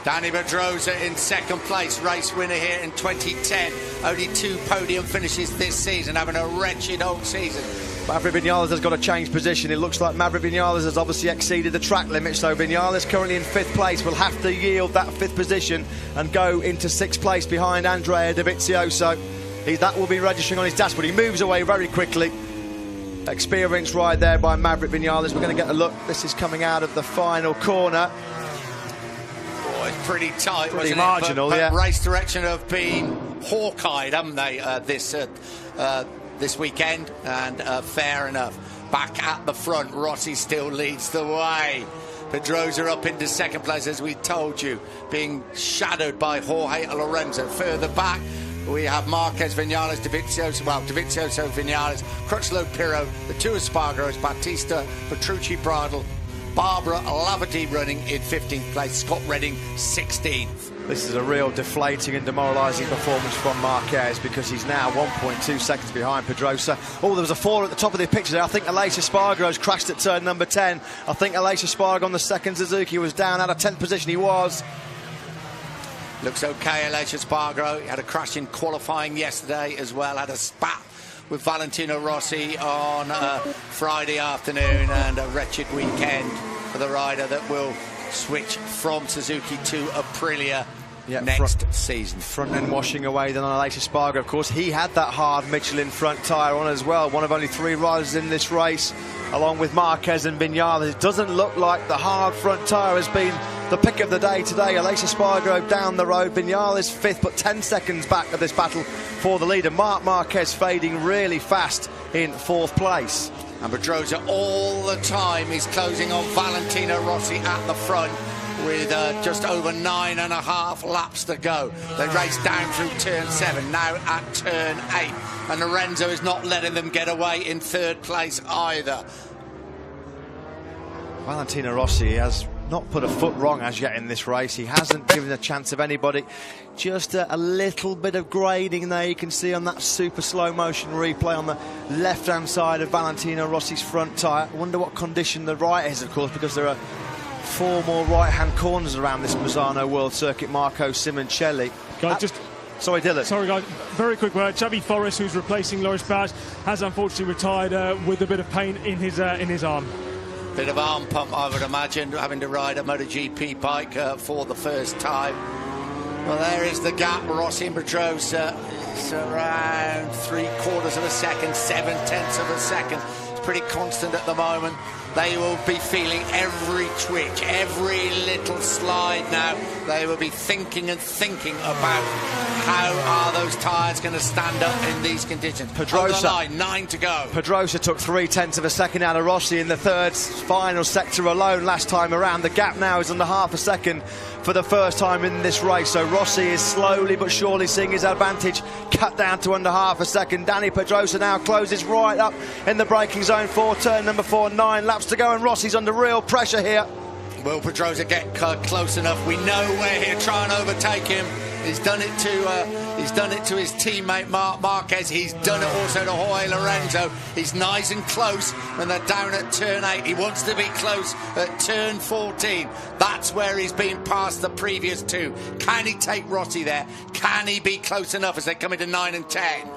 Danny Pedrosa in second place, race winner here in 2010. Only 2 podium finishes this season, having a wretched old season. Maverick Vinales has got to change position. It looks like Maverick Vinales has obviously exceeded the track limit, so Vinales currently in 5th place will have to yield that 5th position and go into 6th place behind Andrea Dovizioso. That will be registering on his dashboard. He moves away very quickly. Experienced ride there by Maverick Vinales. We're going to get a look. This is coming out of the final corner. It's pretty tight, pretty wasn't marginal, it? But yeah. Race Direction have been hawk-eyed, haven't they, this weekend? And fair enough. Back at the front, Rossi still leads the way. Pedrosa up into second place, as we told you, being shadowed by Jorge Lorenzo. Further back, we have Marquez, Vinales, Dovizioso, Vinales, Crutchlow, Pirro, the 2 Espargaros, Battista, Petrucci, Bradle, Barbara Laverty running in 15th place, Scott Redding 16th. This is a real deflating and demoralising performance from Marquez, because he's now 1.2 seconds behind Pedrosa. Oh, there was a fall at the top of the picture there. I think Aleix Espargaro's crashed at turn number 10. I think Aleix Espargaro on the second Suzuki was down out of 10th position. He was. Looks okay, Aleix Espargaro. He had a crash in qualifying yesterday as well, had a spat with Valentino Rossi on Friday afternoon, and a wretched weekend for the rider that will switch from Suzuki to Aprilia next season. Front end washing away then on Aleix Espargaro. Of course, he had that hard Michelin front tyre on as well. One of only 3 riders in this race, along with Marquez and Vinales. It doesn't look like the hard front tyre has been the pick of the day today. Aleix Espargaro down the road, Vinales 5th, but 10 seconds back of this battle for the leader. Marc Marquez fading really fast in 4th place. And Pedrosa all the time is closing on Valentino Rossi at the front with just over 9.5 laps to go. They race down through turn 7, now at turn 8. And Lorenzo is not letting them get away in 3rd place either. Valentino Rossi has not put a foot wrong as yet in this race. He hasn't given a chance of anybody. Just a little bit of grading there you can see on that super slow motion replay on the left hand side of Valentino Rossi's front tyre. I wonder what condition the right is, of course, because there are 4 more right hand corners around this Misano World Circuit. Marco Simoncelli. Sorry, Dylan. Sorry, guys. Very quick word. Xavi Forres, who's replacing Loris Baz, has unfortunately retired with a bit of pain in his arm. Bit of arm pump, I would imagine, having to ride a MotoGP bike for the first time. Well, there is the gap. Rossi and Pedrosa is around 3/4 of a second, 7/10 of a second. It's pretty constant at the moment. They will be feeling every twitch, every little slide now. They will be thinking and thinking about how are those tyres going to stand up in these conditions. Pedrosa, 9 to go. Pedrosa took 3/10 of a second out of Rossi in the third final sector alone last time around. The gap now is under half a second for the first time in this race. So Rossi is slowly but surely seeing his advantage cut down to under half a second. Danny Pedrosa now closes right up in the braking zone for turn number 4. 9 laps to go, and Rossi's under real pressure here. Will Pedrosa get close enough? We know we're here. Try and overtake him. He's done it to He's done it to his teammate Marc Marquez. He's done it also to Jorge Lorenzo. He's nice and close when they're down at turn 8. He wants to be close at turn 14. That's where he's been past the previous 2. Can he take Rossi there? Can he be close enough as they come into 9 and 10?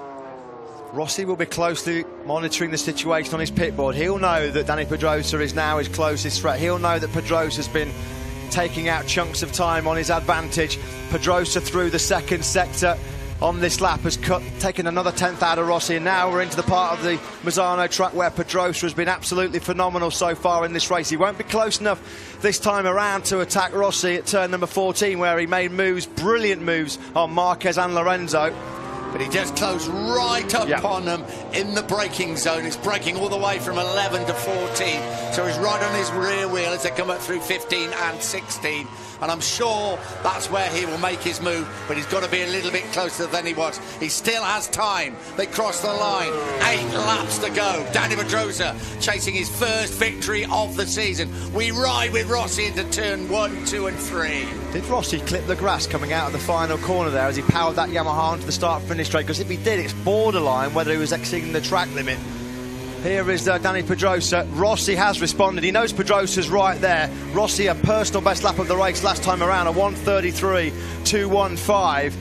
Rossi will be closely monitoring the situation on his pit board. He'll know that Dani Pedrosa is now his closest threat. He'll know that Pedrosa's been taking out chunks of time on his advantage. Pedrosa through the second sector on this lap has taken another 10th out of Rossi, and now we're into the part of the Misano track where Pedrosa has been absolutely phenomenal so far in this race. He won't be close enough this time around to attack Rossi at turn number 14, where he made moves, brilliant moves on Marquez and Lorenzo. But he just closed right up on them in the braking zone. He's braking all the way from 11 to 14. So he's right on his rear wheel as they come up through 15 and 16. And I'm sure that's where he will make his move, but he's got to be a little bit closer than he was. He still has time. They cross the line. 8 laps to go. Dani Pedrosa chasing his first victory of the season. We ride with Rossi into turn 1, 2 and 3. Did Rossi clip the grass coming out of the final corner there as he powered that Yamaha onto the start-finish straight? Because if he did, it's borderline whether he was exceeding the track limit. Here is Dani Pedrosa. Rossi has responded. He knows Pedrosa's right there. Rossi, a personal best lap of the race last time around, a 1:33.215.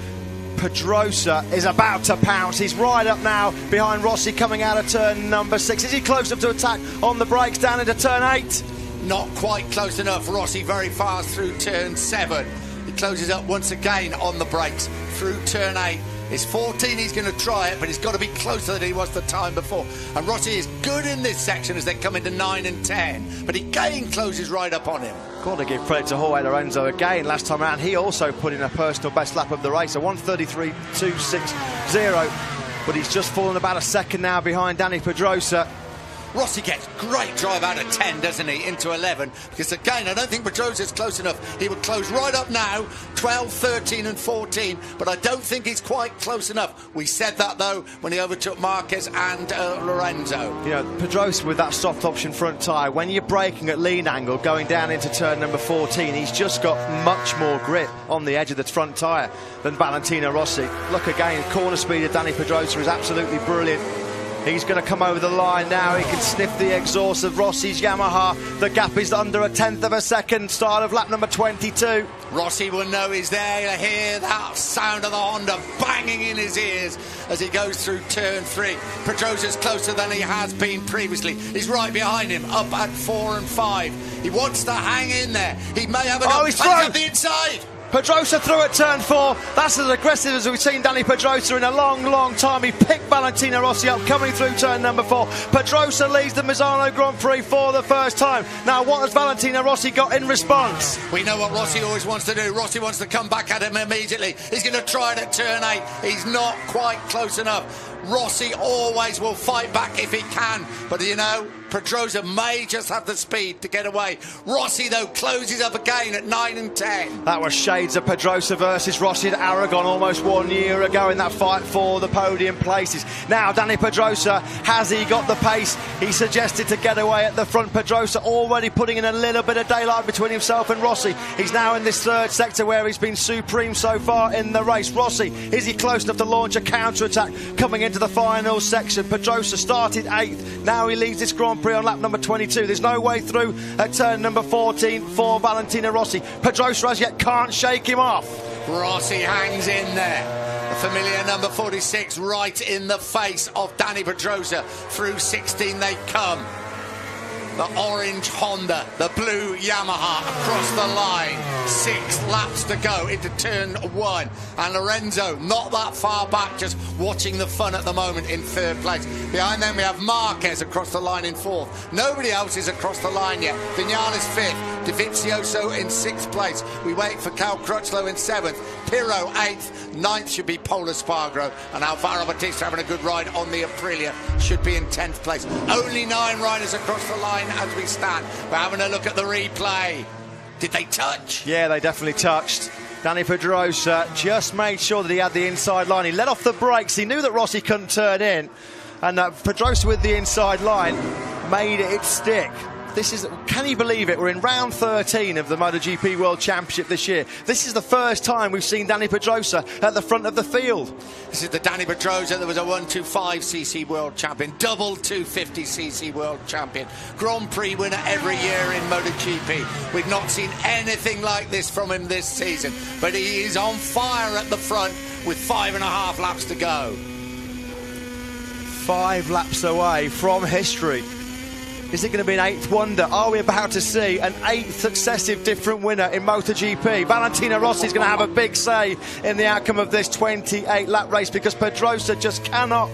Pedrosa is about to pounce. He's right up now behind Rossi coming out of turn number 6. Is he close enough to attack on the brakes down into turn 8? Not quite close enough. Rossi very fast through turn 7. He closes up once again on the brakes through turn 8. It's 14, he's going to try it, but he's got to be closer than he was the time before. And Rossi is good in this section as they come into 9 and 10. But he again closes right up on him. Got to give credit to Jorge Lorenzo again. Last time around, he also put in a personal best lap of the race, a 1:33.260. But he's just fallen about a second now behind Dani Pedrosa. Rossi gets great drive out of 10, doesn't he, into 11, because again, I don't think Pedrosa's close enough. He would close right up now, 12, 13 and 14, but I don't think he's quite close enough. We said that, though, when he overtook Marquez and Lorenzo. You know, Pedrosa with that soft option front tyre, when you're braking at lean angle, going down into turn number 14, he's just got much more grip on the edge of the front tyre than Valentino Rossi. Look again, corner speed of Dani Pedrosa is absolutely brilliant. He's going to come over the line now. He can sniff the exhaust of Rossi's Yamaha. The gap is under a 10th of a second. Start of lap number 22. Rossi will know he's there. He'll hear that sound of the Honda banging in his ears as he goes through turn 3. Pedrosa's closer than he has been previously. He's right behind him, up at 4 and 5. He wants to hang in there. He may have enough he's pace through. up the inside. Pedrosa through at turn 4. That's as aggressive as we've seen Dani Pedrosa in a long, long time. He picked Valentino Rossi up coming through turn number 4. Pedrosa leads the Misano Grand Prix for the first time. Now, what has Valentino Rossi got in response? We know what Rossi always wants to do. Rossi wants to come back at him immediately. He's going to try it at turn 8. He's not quite close enough. Rossi always will fight back if he can. But, you know, Pedrosa may just have the speed to get away. Rossi, though, closes up again at 9 and 10. That was shades of Pedrosa versus Rossi at Aragon almost 1 year ago in that fight for the podium places. Now, Dani Pedrosa, has he got the pace he suggested to get away at the front? Pedrosa already putting in a little bit of daylight between himself and Rossi. He's now in this third sector where he's been supreme so far in the race. Rossi, is he close enough to launch a counter-attack coming into the final section? Pedrosa started 8th. Now he leads this Grand Prix on lap number 22. There's no way through at turn number 14 for Valentino Rossi. Pedrosa as yet can't shake him off. Rossi hangs in there. The familiar number 46 right in the face of Dani Pedrosa. Through 16 they come. The orange Honda, the blue Yamaha across the line. 6 laps to go into turn 1. And Lorenzo not that far back, just watching the fun at the moment in 3rd place. Behind them we have Marquez across the line in 4th. Nobody else is across the line yet. Viñales 5th. Dovizioso in 6th place. We wait for Cal Crutchlow in 7th. Pirro 8th. 9th should be Pol Espargaro. And Alvaro Bautista having a good ride on the Aprilia should be in 10th place. Only 9 riders across the line as we stand. We're having a look at the replay. Did they touch? Yeah, they definitely touched. Dani Pedrosa just made sure that he had the inside line. He let off the brakes. He knew that Rossi couldn't turn in. And Pedrosa with the inside line made it stick. can you believe it? We're in round 13 of the MotoGP World Championship this year. This is the first time we've seen Dani Pedrosa at the front of the field. This is the Dani Pedrosa that was a 125cc World Champion, double 250cc World Champion, Grand Prix winner every year in MotoGP. We've not seen anything like this from him this season, but he is on fire at the front with 5.5 laps to go. 5 laps away from history. Is it going to be an 8th wonder? Are we about to see an 8th successive different winner in MotoGP? Valentino Rossi is going to have a big say in the outcome of this 28-lap race, because Pedrosa just cannot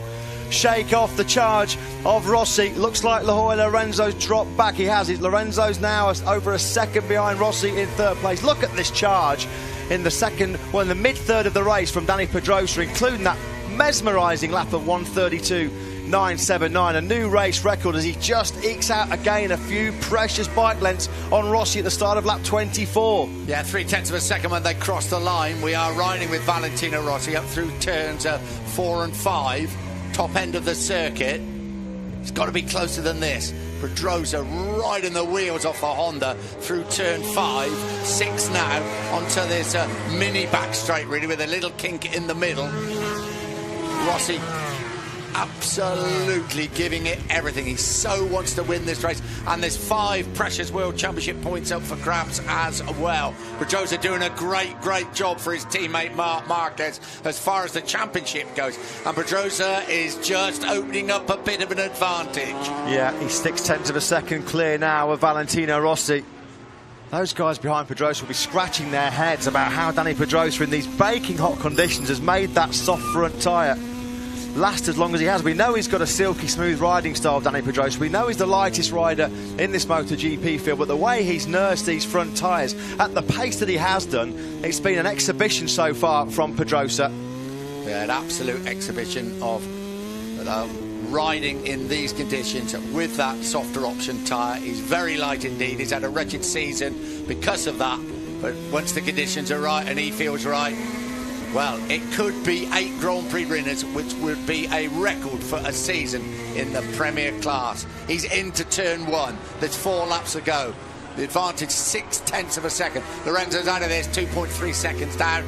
shake off the charge of Rossi. Looks like Lorenzo's dropped back. He has. Lorenzo's now over a second behind Rossi in 3rd place. Look at this charge in the mid-third of the race from Dani Pedrosa, including that mesmerising lap of 1:32.979, a new race record as he just ekes out again a few precious bike lengths on Rossi at the start of lap 24. Yeah, 0.3 of a second when they cross the line. We are riding with Valentino Rossi up through turns 4 and 5, top end of the circuit. It's got to be closer than this. Pedrosa riding the wheels off a Honda through turn 5, 6 now, onto this mini back straight, really, with a little kink in the middle. Rossi absolutely giving it everything. He so wants to win this race, and there's 5 precious World Championship points up for grabs as well. Pedrosa doing a great job for his teammate Marc Marquez as far as the championship goes, and Pedrosa is just opening up a bit of an advantage. Yeah, he's 0.6 of a second clear now of Valentino Rossi. Those guys behind Pedrosa will be scratching their heads about how Dani Pedrosa in these baking hot conditions has made that soft front tyre last as long as he has. We know he's got a silky smooth riding style, Dani Pedrosa. We know he's the lightest rider in this MotoGP field, but the way he's nursed these front tyres at the pace that he has done, it's been an exhibition so far from Pedrosa. Yeah, an absolute exhibition of riding in these conditions with that softer option tyre. He's very light indeed. He's had a wretched season because of that, but once the conditions are right and he feels right, well, it could be 8 Grand Prix winners, which would be a record for a season in the Premier class. He's into turn 1. There's 4 laps to go. The advantage 0.6 of a second. Lorenzo's out of this, 2.3 seconds down.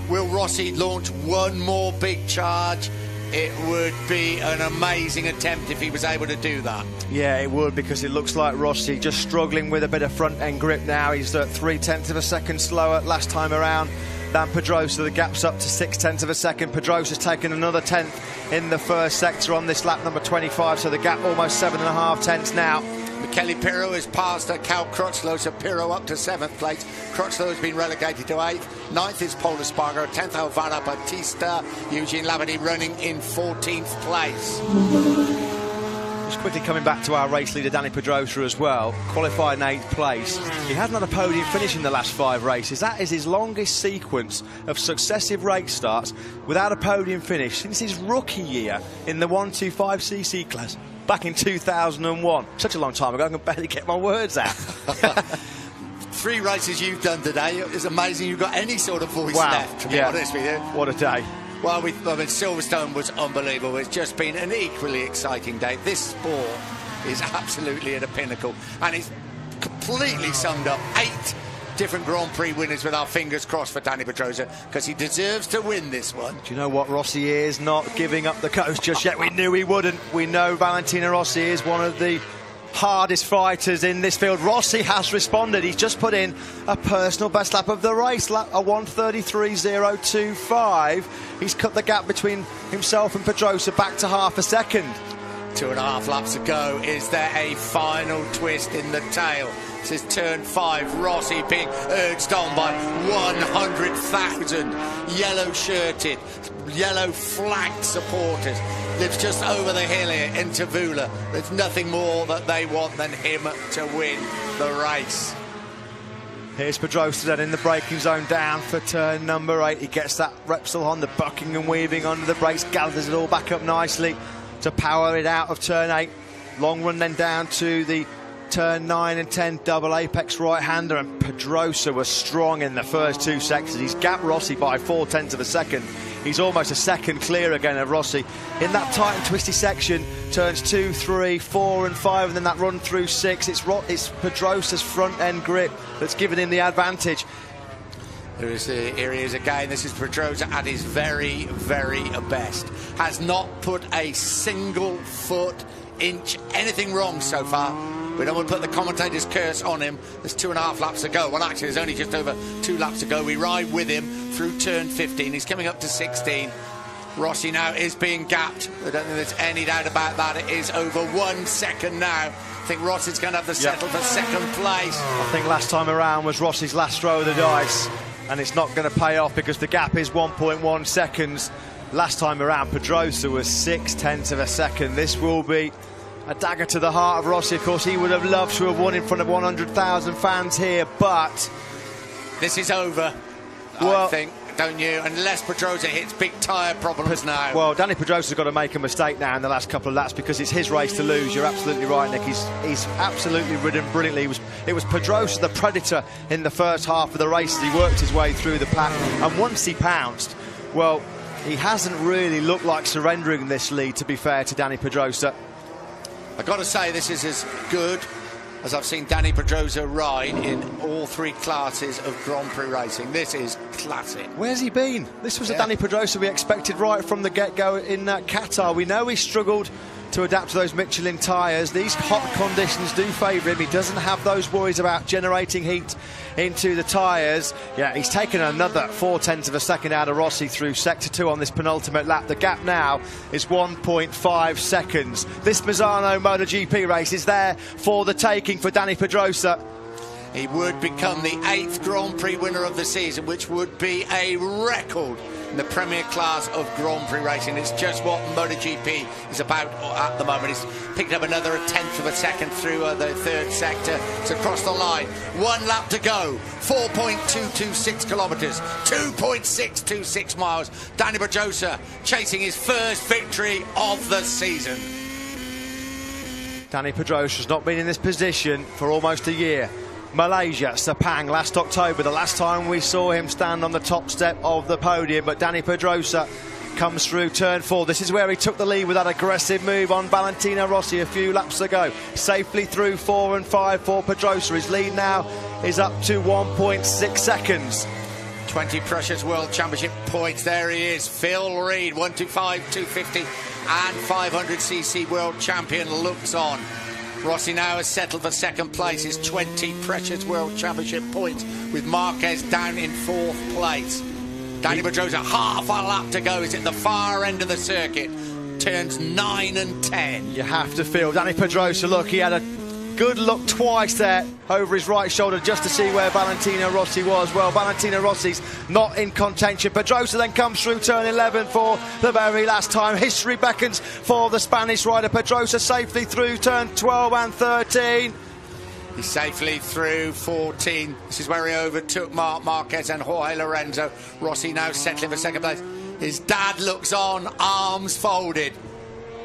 Will Rossi launch one more big charge? It would be an amazing attempt if he was able to do that. Yeah, it would, because it looks like Rossi just struggling with a bit of front end grip now. He's at 0.3 of a second slower last time around than Pedrosa. The gap's up to 0.6 of a second. Pedrosa's taken another 10th in the first sector on this lap number 25, so the gap almost 7.5 tenths now. Michele Pirro has passed Cal Crutchlow, so Pirro up to 7th place. Crutchlow has been relegated to 8th. 9th is Paul Espargaro, 10th Alvaro Bautista. Eugene Labadie running in 14th place. Just quickly coming back to our race leader Dani Pedrosa as well, qualified in 8th place. He hasn't had a podium finish in the last 5 races. That is his longest sequence of successive race starts without a podium finish since his rookie year in the 125cc class back in 2001. Such a long time ago, I can barely get my words out. 3 races you've done today, it's amazing you've got any sort of voice left, to be honest with you. What a day. Well, Silverstone was unbelievable. It's just been an equally exciting day. This sport is absolutely at a pinnacle, and it's completely summed up. 8 different Grand Prix winners with our fingers crossed for Dani Pedrosa, because he deserves to win this one. Do you know what? Rossi is not giving up the coast just yet. We knew he wouldn't. We know Valentino Rossi is one of the hardest fighters in this field. Rossi has responded. He's just put in a personal best lap of the race, a 1:33.025. He's cut the gap between himself and Pedrosa back to half a second. 2.5 laps to go. Is there a final twist in the tail? This is turn 5. Rossi being urged on by 100,000 yellow-shirted, yellow-flagged supporters. Lives just over the hill here in Tavula. There's nothing more that they want than him to win the race. Here's Pedrosa then in the braking zone down for turn number 8. He gets that Repsol Honda bucking and weaving under the brakes, gathers it all back up nicely to power it out of turn 8. Long run then down to the turn 9 and 10 double apex right-hander, and Pedrosa was strong in the first 2 sectors. He's gapped Rossi by 0.4 of a second He's almost a second clear again of Rossi. In that tight and twisty section, turns 2, 3, 4 and 5, and then that run through 6. It's Pedrosa's front end grip that's given him the advantage. Here he is again. This is Pedrosa at his very, very best. Has not put a single foot, inch, anything wrong so far. We don't want to put the commentator's curse on him. There's 2.5 laps to go. Well, actually, there's only just over 2 laps to go. We ride with him through turn 15. He's coming up to 16. Rossi now is being gapped. I don't think there's any doubt about that. It is over 1 second now. I think Rossi's going to have to settle for second place. I think last time around was Rossi's last throw of the dice, and it's not going to pay off because the gap is 1.1 seconds. Last time around, Pedrosa was 0.6 of a second. This will be a dagger to the heart of Rossi. Of course, he would have loved to have won in front of 100,000 fans here, but this is over, well, I think, don't you? Unless Pedrosa hits big tyre problems now. Well, Danny Pedrosa's got to make a mistake now in the last couple of laps because it's his race to lose. You're absolutely right, Nick. He's absolutely ridden brilliantly. It was Pedrosa the predator in the first half of the race as he worked his way through the pack, and once he pounced, well, he hasn't really looked like surrendering this lead, to be fair to Danny Pedrosa. I've got to say, this is as good as I've seen Danny Pedrosa ride in all 3 classes of Grand Prix racing. This is classic. Where's he been? This was the Danny Pedrosa we expected right from the get-go in Qatar. We know he struggled to adapt to those Michelin tyres. These hot conditions do favour him. He doesn't have those worries about generating heat into the tyres. Yeah, he's taken another 0.4 of a second out of Rossi through sector 2 on this penultimate lap. The gap now is 1.5 seconds. This Misano MotoGP race is there for the taking for Danny Pedrosa. He would become the 8th Grand Prix winner of the season, which would be a record in the premier class of Grand Prix racing. It's just what MotoGP is about at the moment. He's picked up another 1/10 of a second through the 3rd sector. It's across the line. 1 lap to go. 4.226 kilometres. 2.626 miles. Danny Pedrosa chasing his first victory of the season. Danny Pedrosa's not been in this position for almost a year. Malaysia, Sepang last October, the last time we saw him stand on the top step of the podium, but Danny Pedrosa comes through turn 4. This is where he took the lead with that aggressive move on Valentino Rossi a few laps ago. Safely through 4 and 5 for Pedrosa. His lead now is up to 1.6 seconds. 20 Prussia's World Championship points. There he is, Phil Reed, 125, 250 and 500cc World Champion looks on. Rossi now has settled for second place. His 20 Precious World Championship points with Marquez down in 4th place. Danny Pedrosa, half a lap to go. He's at the far end of the circuit. Turns 9 and 10. You have to feel Danny Pedrosa, look, he had a good look twice there over his right shoulder just to see where Valentino Rossi was. Well, Valentino Rossi's not in contention. Pedrosa then comes through turn 11 for the very last time. History beckons for the Spanish rider. Pedrosa safely through turn 12 and 13. He's safely through 14. This is where he overtook Marc Marquez and Jorge Lorenzo. Rossi now settling for second place. His dad looks on, arms folded.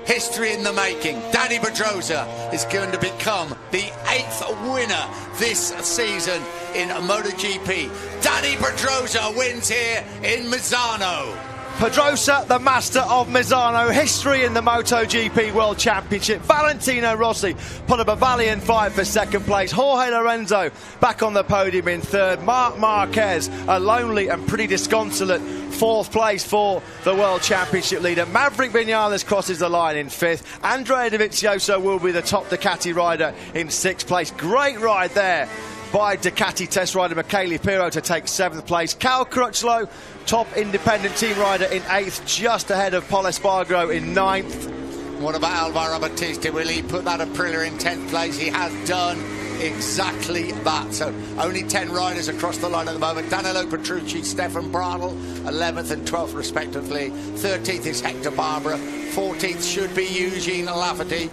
History in the making. Danny Pedrosa is going to become the 8th winner this season in MotoGP. Danny Pedrosa wins here in Misano. Pedrosa, the master of Misano, history in the MotoGP World Championship. Valentino Rossi put up a valiant fight for second place. Jorge Lorenzo back on the podium in 3rd. Marc Marquez, a lonely and pretty disconsolate 4th place for the World Championship leader. Maverick Vinales crosses the line in 5th. Andrea Dovizioso will be the top Ducati rider in 6th place. Great ride there by Ducati test rider Michele Pirro to take 7th place. Cal Crutchlow, top independent team rider in 8th, just ahead of Paul Espargaro in 9th. What about Alvaro Bautista? Will he put that Aprilia in 10th place? He has done exactly that. So only 10 riders across the line at the moment. Danilo Petrucci, Stefan Bradl, 11th and 12th respectively. 13th is Hector Barbera. 14th should be Eugene Lafferty,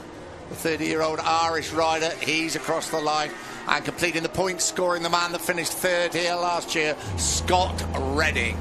the 30-year-old Irish rider. He's across the line. And completing the points, scoring the man that finished 3rd here last year, Scott Redding.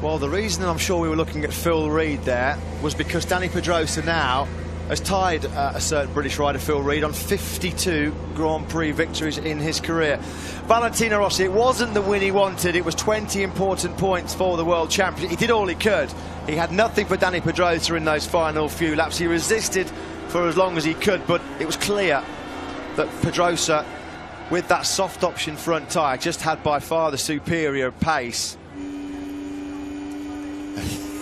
Well, the reason I'm sure we were looking at Phil Reed there was because Danny Pedrosa now has tied a certain British rider, Phil Reed, on 52 Grand Prix victories in his career. Valentino Rossi, it wasn't the win he wanted, it was 20 important points for the World Championship. He did all he could. He had nothing for Dani Pedrosa in those final few laps. He resisted for as long as he could, but it was clear that Pedrosa, with that soft option front tyre, just had by far the superior pace.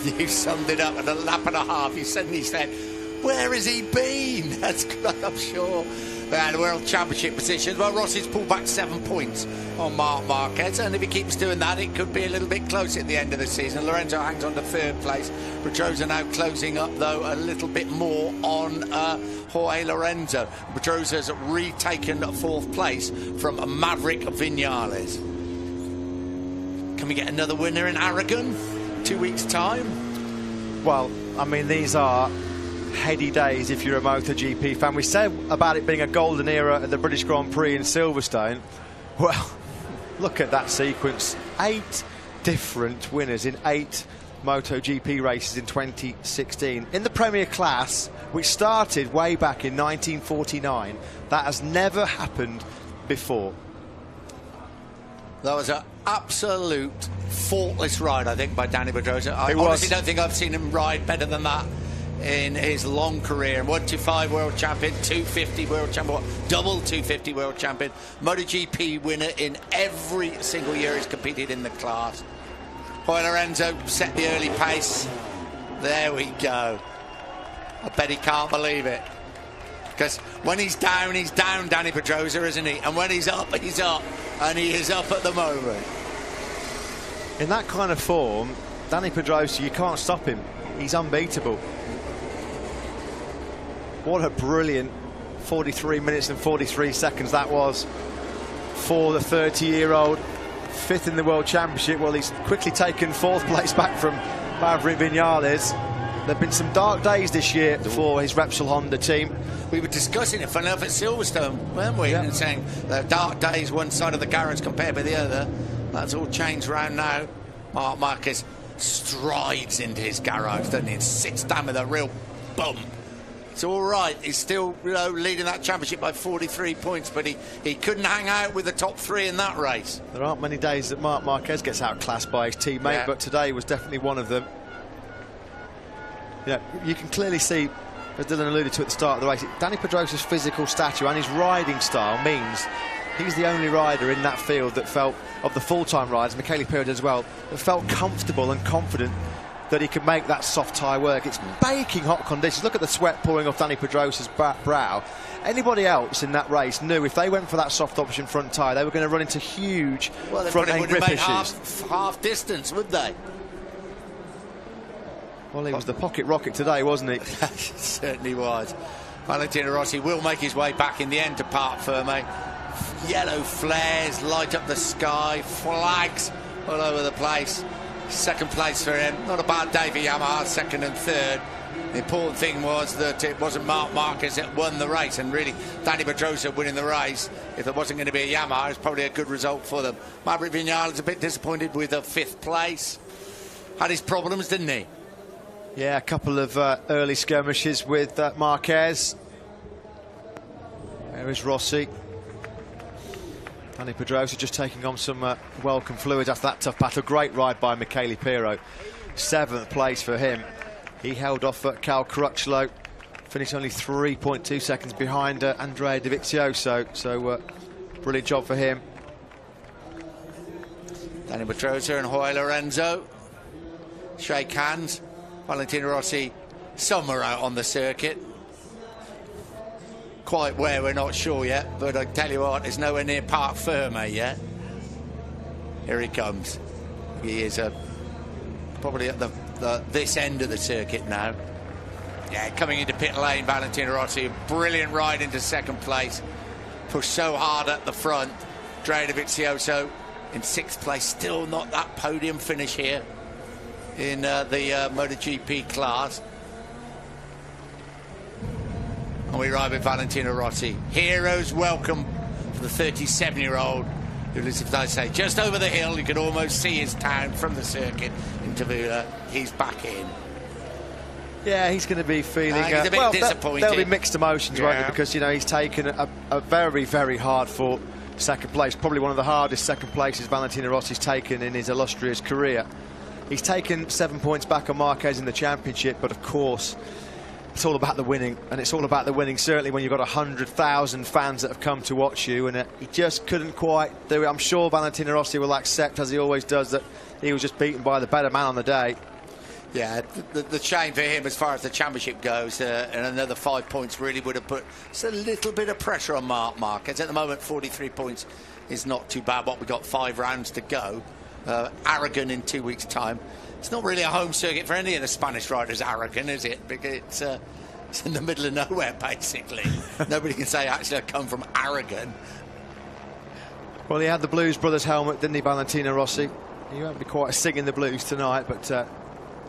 You summed it up at a lap and a half. You suddenly said, where has he been? That's great, I'm sure. The World Championship positions. Well, Rossi's pulled back 7 points on Marc Marquez, and if he keeps doing that, it could be a little bit close at the end of the season. Lorenzo hangs on to 3rd place. Pedrosa now closing up, though, a little bit more on Jorge Lorenzo. Pedrosa's retaken 4th place from Maverick Vinales. Can we get another winner in Aragon? 2 weeks' time? Well, I mean, these are heady days if you're a MotoGP fan. We said about it being a golden era at the British Grand Prix in Silverstone. Well, look at that sequence. 8 different winners in 8 MotoGP races in 2016. In the Premier Class, which started way back in 1949, that has never happened before. That was an absolute faultless ride, I think, by Dani Pedrosa. I honestly don't think I've seen him ride better than that in his long career. 125 world champion, 250 world champion, double 250 world champion, MotoGP winner in every single year he's competed in the class. Jorge Lorenzo set the early pace. There we go. I bet he can't believe it. Because when he's down, Dani Pedrosa, isn't he? And when he's up, he's up. And he is up at the moment. In that kind of form, Dani Pedrosa, you can't stop him. He's unbeatable. What a brilliant 43 minutes and 43 seconds that was for the 30-year-old. 5th in the World Championship. Well, he's quickly taken 4th place back from Maverick Vinales. There have been some dark days this year for his Repsol Honda team. We were discussing it, funny enough, at Silverstone, weren't we? Yeah. And saying the dark days, one side of the garage compared with the other. That's all changed around now. Marc Marquez strides into his garage, doesn't he? And sits down with a real bump. It's all right. He's still, leading that championship by 43 points, but he couldn't hang out with the top 3 in that race. There aren't many days that Marc Marquez gets outclassed by his teammate, but today was definitely one of them. You can clearly see, as Dylan alluded to at the start of the race, Dani Pedrosa's physical stature and his riding style means he's the only rider in that field that felt, of the full-time riders, Michele Pirro as well, that felt comfortable and confident that he could make that soft tyre work. It's baking hot conditions. Look at the sweat pouring off Dani Pedrosa's brow. Anybody else in that race knew if they went for that soft option front tyre, they were going to run into huge front end grip issues. Half distance, would they? Well, he was the pocket rocket today, wasn't he? Certainly was. Valentino Rossi will make his way back in the end to Parc Ferme. Yellow flares light up the sky, flags all over the place. 2nd place for him. Not a bad day for Yamaha, 2nd and 3rd. The important thing was that it wasn't Marc Marquez that won the race, and really Dani Pedrosa winning the race. If there wasn't going to be a Yamaha, it's probably a good result for them. Maverick Vinales a bit disappointed with a 5th place. Had his problems, didn't he? Yeah, a couple of early skirmishes with Marquez. There is Rossi. Dani Pedrosa just taking on some welcome fluids after that tough battle. Great ride by Michele Pirro. 7th place for him. He held off Cal Crutchlow. Finished only 3.2 seconds behind Andrea Dovizioso. So brilliant job for him. Dani Pedrosa and Jorge Lorenzo shake hands. Valentino Rossi somewhere out on the circuit. Quite where, we're not sure yet, but I tell you what, it's nowhere near Parc Ferme yet. Here he comes. He is probably at this end of the circuit now. Yeah, coming into pit lane, Valentino Rossi, a brilliant ride into 2nd place. Pushed so hard at the front. Andrea Dovizioso in 6th place, still not that podium finish here in the MotoGP class. And we ride with Valentino Rossi. Hero's welcome for the 37-year-old who lives, if I say, just over the hill. You can almost see his town from the circuit in Tavula. He's back in. Yeah, he's going to be feeling... he's a bit disappointed. There'll be mixed emotions, won't there? Because, you know, he's taken a very, very hard-fought second place. Probably one of the hardest second places Valentino Rossi's taken in his illustrious career. He's taken 7 points back on Marquez in the championship, but of course, it's all about the winning. And it's all about the winning, certainly when you've got 100,000 fans that have come to watch you. And he just couldn't quite do it. I'm sure Valentino Rossi will accept, as he always does, that he was just beaten by the better man on the day. Yeah, the shame for him as far as the championship goes, and another 5 points really would have put just a little bit of pressure on Marc Marquez. At the moment, 43 points is not too bad. We've got 5 rounds to go. Aragon in 2 weeks' time. It's not really a home circuit for any of the Spanish riders, Aragon, is it? Because it's in the middle of nowhere, basically. Nobody can say, actually, I come from Aragon. Well, he had the Blues Brothers helmet, didn't he, Valentino Rossi? He won't be quite singing the blues tonight, but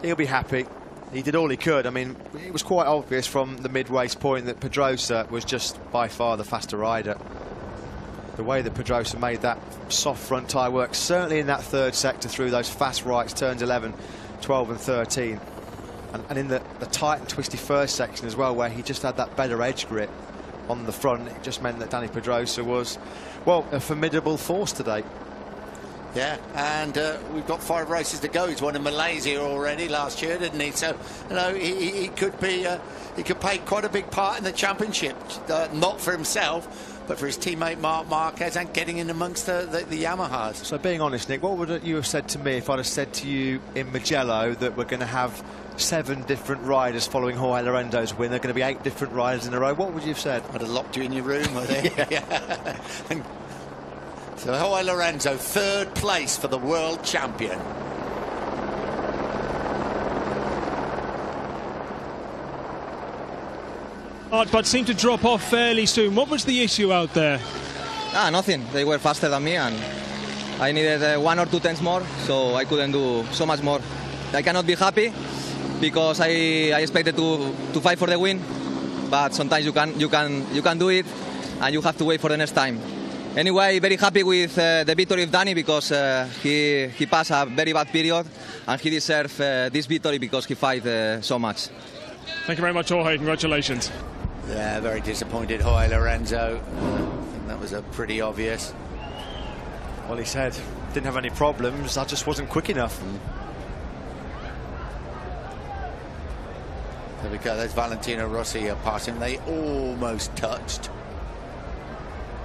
he'll be happy. He did all he could. I mean, it was quite obvious from the mid-race point that Pedrosa was just by far the faster rider. The way that Pedrosa made that soft front tyre work, certainly in that third sector through those fast rights, turns 11, 12 and 13. And in the tight and twisty first section as well, where he just had that better edge grip on the front, it just meant that Danny Pedrosa was, well, a formidable force today. Yeah, and we've got 5 races to go. He's won in Malaysia already last year, didn't he? So, you know, he could be, he could play quite a big part in the championship, not for himself, but for his teammate Marc Marquez and getting in amongst the Yamahas. So, being honest, Nick, what would you have said to me if I'd have said to you in Mugello that we're going to have 7 different riders following Jorge Lorenzo's win? There are going to be 8 different riders in a row. What would you have said? I'd have locked you in your room, I think. Yeah. So Jorge Lorenzo, 3rd place for the world champion. But seemed to drop off fairly soon. What was the issue out there? Nothing. They were faster than me, and I needed 1 or 2 tenths more, so I couldn't do so much more. I cannot be happy because I expected to fight for the win, but sometimes you can do it, and you have to wait for the next time. Anyway, very happy with the victory of Danny because he passed a very bad period and he deserves this victory because he fight so much. Thank you very much, Jorge. Congratulations. Yeah, very disappointed, Jorge Lorenzo. I think that was pretty obvious. Well, he said, didn't have any problems, I just wasn't quick enough. There we go, there's Valentino Rossi passing. They almost touched.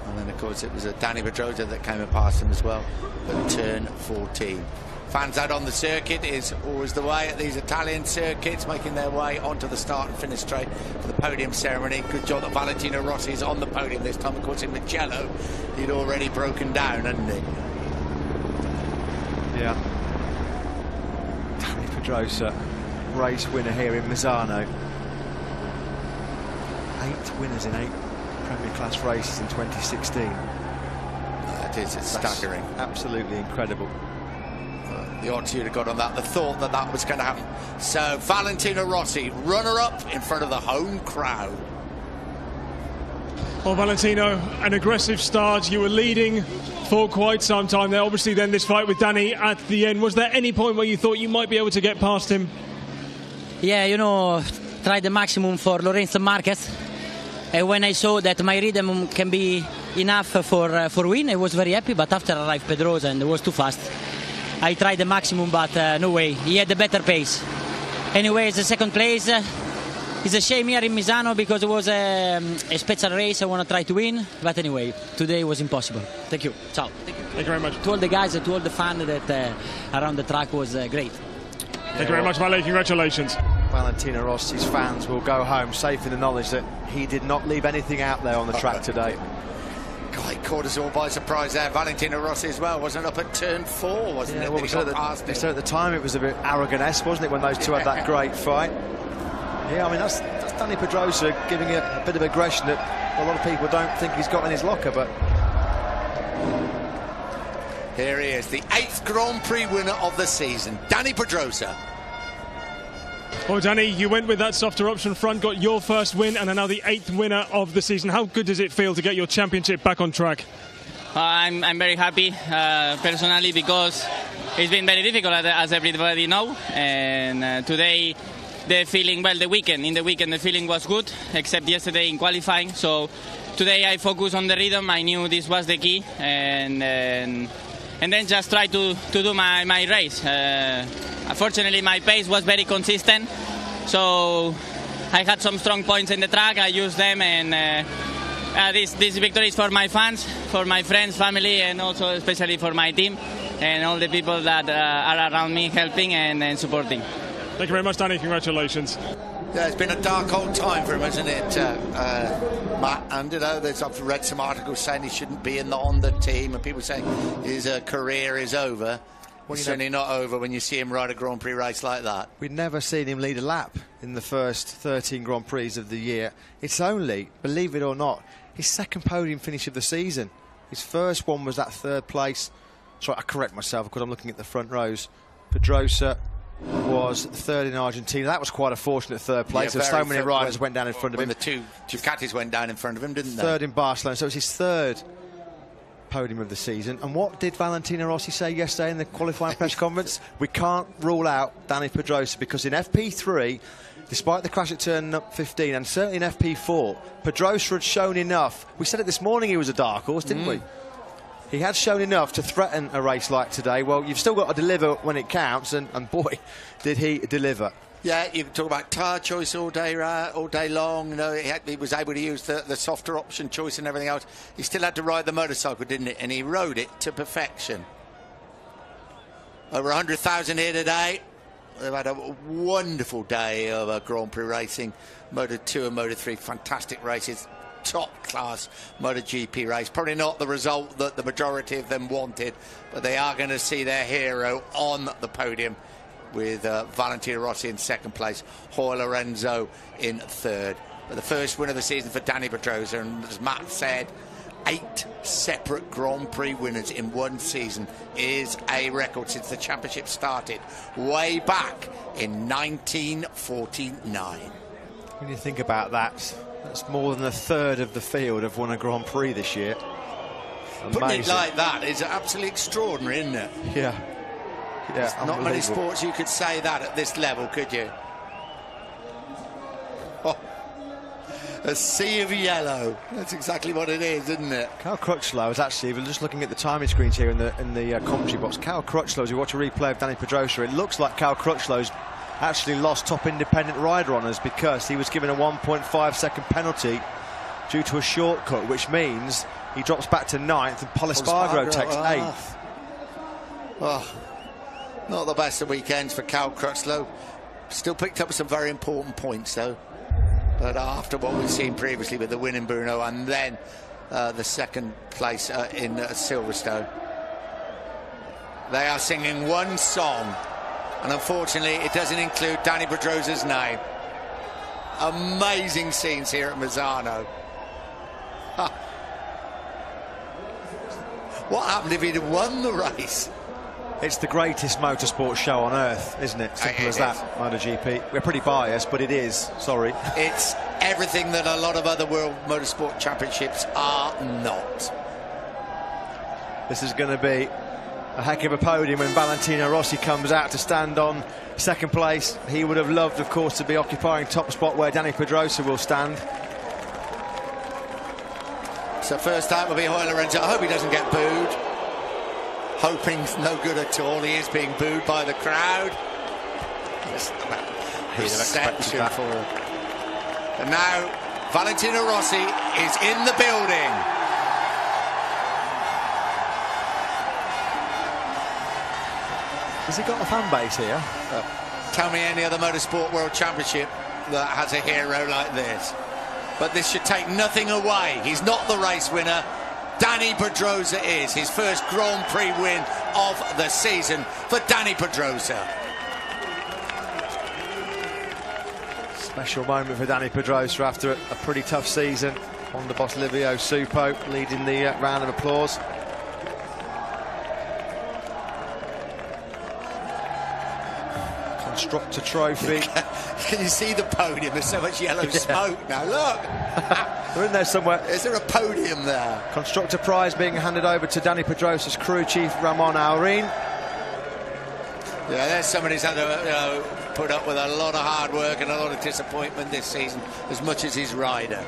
And then, of course, it was Danny Pedrosa that came and passed him as well at turn 14. Fans out on the circuit is always the way at these Italian circuits, making their way onto the start and finish straight for the podium ceremony. Good job that Valentino Rossi is on the podium this time. Of course, in Mugello, he'd already broken down, hadn't he? Yeah. Danny Pedrosa, race winner here in Misano. 8 winners in 8 Premier Class races in 2016. It's staggering. Absolutely incredible. The odds you'd have got on that, the thought that that was going to happen. So Valentino Rossi, runner-up in front of the home crowd. Well, Valentino, an aggressive start. You were leading for quite some time there. Obviously, then this fight with Danny at the end. Was there any point where you thought you might be able to get past him? Yeah, you know, try the maximum for Lorenzo Marquez. And when I saw that my rhythm can be enough for win, I was very happy. But after arrived Pedrosa and it was too fast, I tried the maximum, but no way. He had a better pace. Anyway, it's the 2nd place. It's a shame here in Misano because it was a special race. I want to try to win, but anyway, today was impossible. Thank you. Ciao. Thank you very much. To all the guys and to all the fans that around the track was great. Thank you very much, Vale. Congratulations. Valentino Rossi's fans will go home safe in the knowledge that he did not leave anything out there on the track today. God, he caught us all by surprise there. Valentino Rossi as well, wasn't up at turn 4, wasn't it? Well, we said at the time it was a bit Aragon-esque, wasn't it, when those two had that great fight? Yeah, I mean, that's Danny Pedrosa giving a bit of aggression that a lot of people don't think he's got in his locker, but... Here he is, the 8th Grand Prix winner of the season, Danny Pedrosa. Well, Danny, you went with that softer option front, got your first win, and are now the 8th winner of the season. How good does it feel to get your championship back on track? I'm very happy, personally, because it's been very difficult, as everybody knows. And today the feeling, well, the weekend. In the weekend, the feeling was good, except yesterday in qualifying. So today I focused on the rhythm. I knew this was the key, and then just try to do my race. Unfortunately, my pace was very consistent, so I had some strong points in the track. I used them, and this victory is for my fans, for my friends, family, and also especially for my team and all the people that are around me helping and supporting. Thank you very much, Danny. Congratulations. Yeah, it's been a dark old time for him, hasn't it, Matt? And I've read some articles saying he shouldn't be in the Honda team, and people saying his career is over. Well, it's certainly not over when you see him ride a Grand Prix race like that. We'd never seen him lead a lap in the first 13 Grand Prix of the year. It's only, believe it or not, his second podium finish of the season. His first one was that third place. Sorry, I correct myself because I'm looking at the front rows. Pedrosa was third in Argentina. That was quite a fortunate third place. There's so many riders went down in front of him. The two Ducatis went down in front of him, didn't they? Third in Barcelona, so it's his third podium of the season. And what did Valentino Rossi say yesterday in the qualifying press conference? We can't rule out Dani Pedrosa because in FP3, despite the crash at turn 15 and certainly in FP4, Pedrosa had shown enough. We said it this morning he was a dark horse, didn't we? He had shown enough to threaten a race like today. Well, you've still got to deliver when it counts, and boy, did he deliver. Yeah, you can talk about tyre choice all day long. You know, he was able to use the softer option choice and everything else. He still had to ride the motorcycle, didn't he? And he rode it to perfection. Over 100,000 here today. They've had a wonderful day of Grand Prix racing. Moto 2 and Moto 3, fantastic races. Top class MotoGP race. Probably not the result that the majority of them wanted, but they are going to see their hero on the podium with Valentino Rossi in second place, Jorge Lorenzo in third. But the first win of the season for Dani Pedrosa, and as Matt said, 8 separate Grand Prix winners in one season is a record since the championship started way back in 1949. When you think about that, that's more than a third of the field have won a Grand Prix this year. Amazing. Putting it like that is absolutely extraordinary, isn't it? Yeah. Yeah, not many sports you could say that at this level, could you? Oh, a sea of yellow. That's exactly what it is, isn't it? Cal Crutchlow is actually, if you're just looking at the timing screens here in the commentary box, Cal Crutchlow, as you watch a replay of Dani Pedrosa, it looks like Cal Crutchlow's actually lost top independent rider honours because he was given a 1.5 second penalty due to a shortcut, which means he drops back to 9th and Polispargo takes 8th. Oh, not the best of weekends for Cal Crutchlow. Still picked up some very important points though, but after what we've seen previously with the win in Brno and then the second place in Silverstone, they are singing one song. And unfortunately, it doesn't include Dani Pedrosa's name. Amazing scenes here at Misano. Huh. What happened if he'd have won the race? It's the greatest motorsport show on earth, isn't it? Simple as that, MotoGP. We're pretty biased, but it is. Sorry. It's everything that a lot of other World Motorsport Championships are not. This is going to be a heck of a podium when Valentino Rossi comes out to stand on second place. He would have loved, of course, to be occupying top spot where Dani Pedrosa will stand. So first out will be Jorge Lorenzo. I hope he doesn't get booed. Hoping no good at all. He is being booed by the crowd. Reception for him. And now Valentino Rossi is in the building. Has he got a fan base here? Tell me any other motorsport world championship that has a hero like this. But this should take nothing away. He's not the race winner. Dani Pedrosa is. His first Grand Prix win of the season for Dani Pedrosa. Special moment for Dani Pedrosa after a pretty tough season. Honda boss Livio Supo leading the round of applause. Constructor trophy. Can you see the podium? There's so much yellow smoke now. Look. They're in there somewhere. Is there a podium there? Constructor prize being handed over to Dani Pedrosa's crew chief Ramon Aurin. Yeah, there's somebody who's had to put up with a lot of hard work and a lot of disappointment this season, as much as his rider.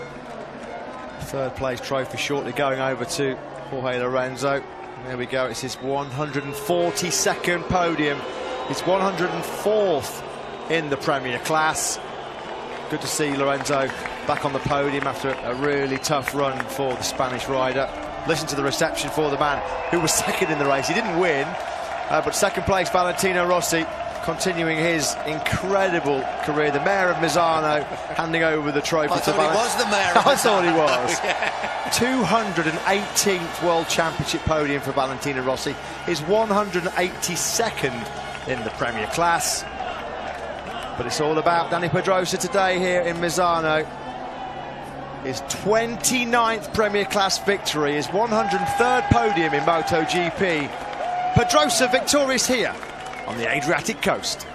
Third place trophy shortly going over to Jorge Lorenzo. There we go, it's his 142nd podium. His 104th in the Premier class. Good to see Lorenzo back on the podium after a really tough run for the Spanish rider. Listen to the reception for the man who was second in the race. He didn't win, but second place, Valentino Rossi, continuing his incredible career. The mayor of Misano handing over the trophy to Valentino. I thought he was the mayor of Misano. I thought he was. Yeah. 218th World Championship podium for Valentino Rossi. His 182nd in the Premier class. But it's all about Dani Pedrosa today here in Misano. His 29th Premier class victory, his 103rd podium in MotoGP. Pedrosa victorious here on the Adriatic coast.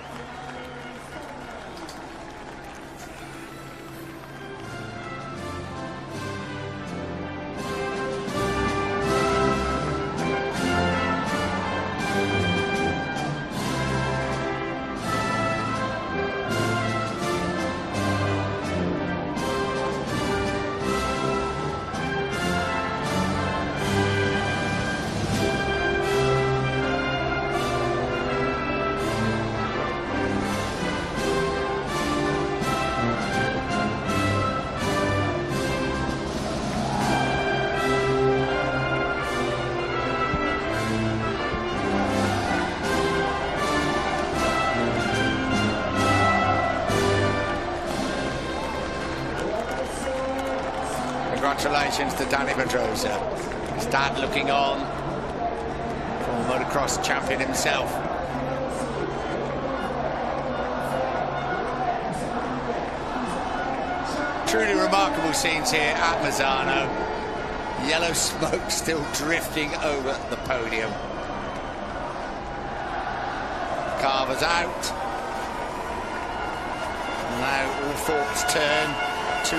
Congratulations to Dani Pedrosa. His dad looking on, former motocross champion himself. Truly remarkable scenes here at Misano. Yellow smoke still drifting over the podium. Carver's out. Now all thoughts turn to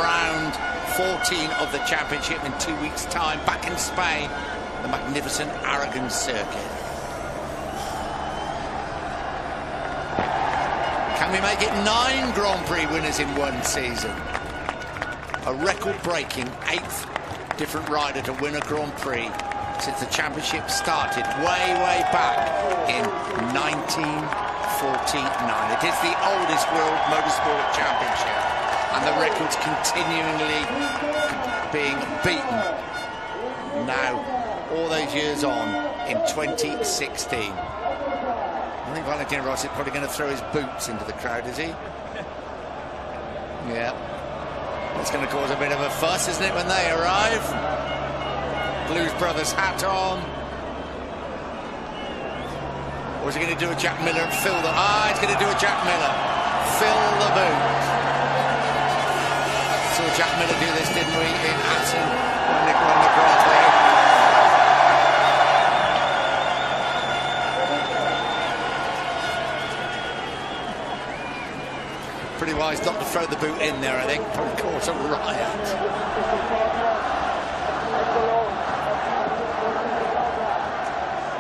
round 14 of the championship in 2 weeks' time, back in Spain, the magnificent Aragon circuit. Can we make it 9 Grand Prix winners in one season? A record-breaking 8th different rider to win a Grand Prix since the championship started way back in 1949. It is the oldest World Motorsport Championship, and the record's continually being beaten now, all those years on, in 2016. I think Valentino Rossi is probably going to throw his boots into the crowd, is he? Yeah. It's going to cause a bit of a fuss, isn't it, when they arrive? Blues Brothers hat on. Or is he going to do a Jack Miller and fill the... he's going to do a Jack Miller. Fill the boot. Saw Jack Miller do this, didn't we, in Assen when they won the Grand Prix. Pretty wise not to throw the boot in there, I think. Probably cause a riot.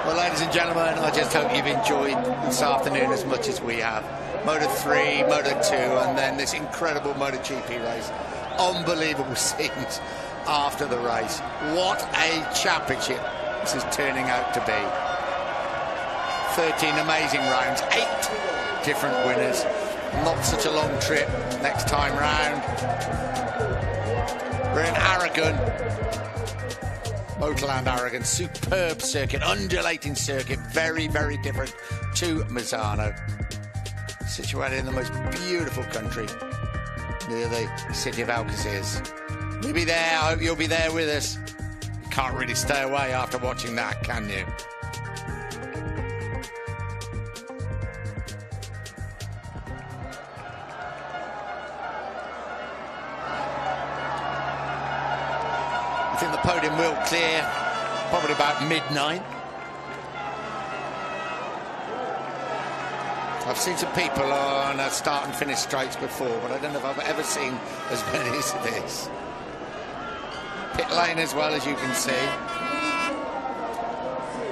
Well, ladies and gentlemen, I just hope you've enjoyed this afternoon as much as we have. Moto 3, Moto 2, and then this incredible MotoGP race. Unbelievable scenes after the race. What a championship this is turning out to be. 13 amazing rounds, 8 different winners. Not such a long trip next time round. We're in Aragon. Motorland Aragon, superb circuit, undulating circuit, very different to Misano. Situated in the most beautiful country, near the city of Algeciras. We'll be there, I hope you'll be there with us. You can't really stay away after watching that, can you? I think the podium will clear probably about midnight. I've seen some people on start and finish straights before, but I don't know if I've ever seen as many as this. Pit lane as well, as you can see.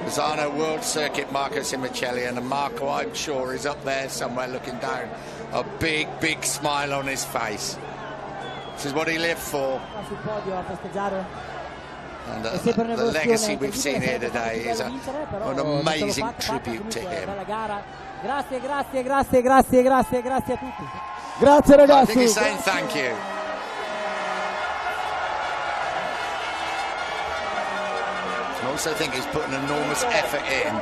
Lozano World Circuit, Marco Simoncelli, and Marco, I'm sure, is up there somewhere looking down. A big, big smile on his face. This is what he lived for. And the legacy we've seen here today is an amazing tribute to him. Grazie, grazie, grazie, grazie, grazie, grazie a tutti. Grazie ragazzi. I think he's saying thank you. I also think he's put an enormous effort in.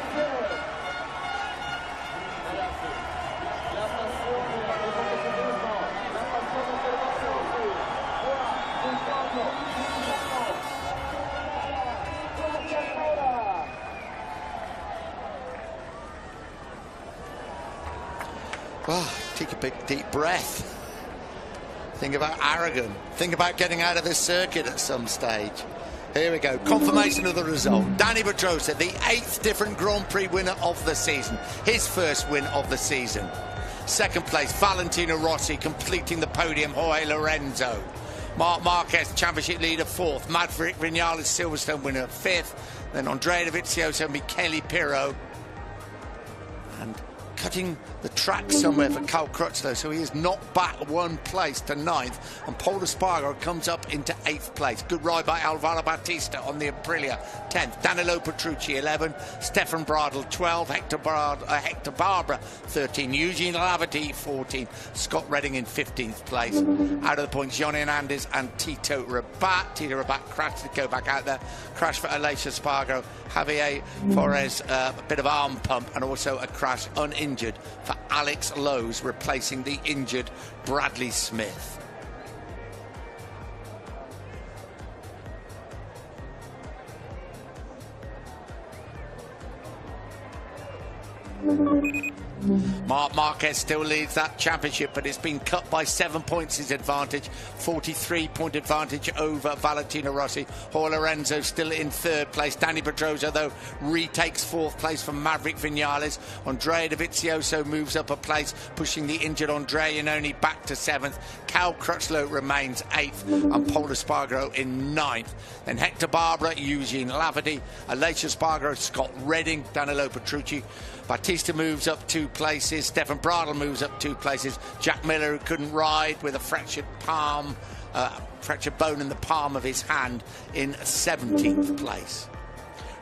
Well, take a big deep breath. Think about Aragon. Think about getting out of this circuit at some stage. Here we go. Confirmation of the result. Dani Pedrosa, the 8th different Grand Prix winner of the season. His first win of the season. Second place, Valentino Rossi completing the podium. Jorge Lorenzo. Marc Marquez, championship leader, 4th. Maverick Vinales, Silverstone winner, 5th. Then Andrea Dovizioso, Michele Pirro. And cutting the track somewhere for Cal Crutchlow, so he is knocked back 1 place to 9th, and Paul Espargaro comes up into 8th place. Good ride by Alvaro Bautista on the Aprilia, 10th. Danilo Petrucci, 11. Stefan Bradl, 12. Hector Barbera, 13. Eugene Lavati, 14. Scott Redding in 15th place. Out of the points, Johnny Hernandez and Tito Rabat. Tito Rabat crashed to go back out there. Crash for Aleix Espargaro. Javier Flores, a bit of arm pump, and also a crash uninjured for Alex Lowe's, replacing the injured Bradley Smith. Marc Marquez still leads that championship, but it's been cut by 7 points his advantage. 43-point advantage over Valentino Rossi. Jorge Lorenzo still in 3rd place. Dani Pedrosa, though, retakes 4th place from Maverick Vinales. Andrea Dovizioso moves up a place, pushing the injured Andrea Iannone back to 7th. Cal Crutchlow remains 8th, and Paul Espargaro in 9th. Then Hector Barbera, Eugene Lavati, Aleix Espargaro, Scott Redding, Danilo Petrucci. Bautista moves up 2 places. Stefan Bradl moves up 2 places. Jack Miller, who couldn't ride with a fractured bone in the palm of his hand, in 17th place.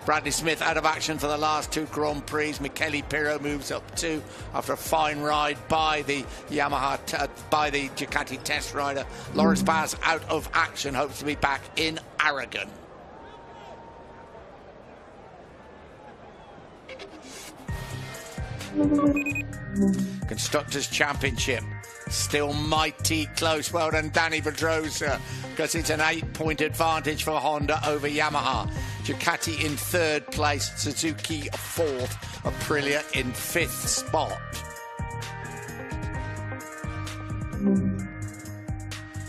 Bradley Smith out of action for the last 2 Grand Prix. Michele Pirro moves up 2 after a fine ride by the Ducati test rider. Loris Baz out of action, hopes to be back in Aragon. Constructors' Championship still mighty close. Well done, Dani Pedrosa, because it's an 8-point advantage for Honda over Yamaha. Ducati in 3rd place, Suzuki 4th, Aprilia in 5th spot.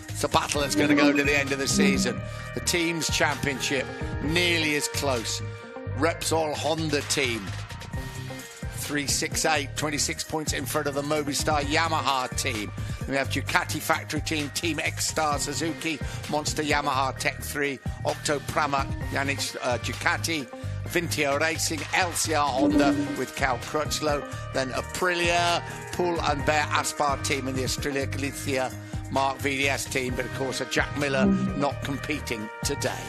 It's a battle that's going to go to the end of the season. The Teams' Championship nearly as close. Repsol Honda team 368, 26 points in front of the Mobistar Yamaha team. We have Ducati factory team, Team X-Star Suzuki, Monster Yamaha Tech 3, Octo Pramac, Yannick Ducati, Vintio Racing, LCR Honda with Cal Crutchlow, then Aprilia, Poul and Bear Aspar team in the Australia Galicia Mark VDS team, but of course a Jack Miller not competing today.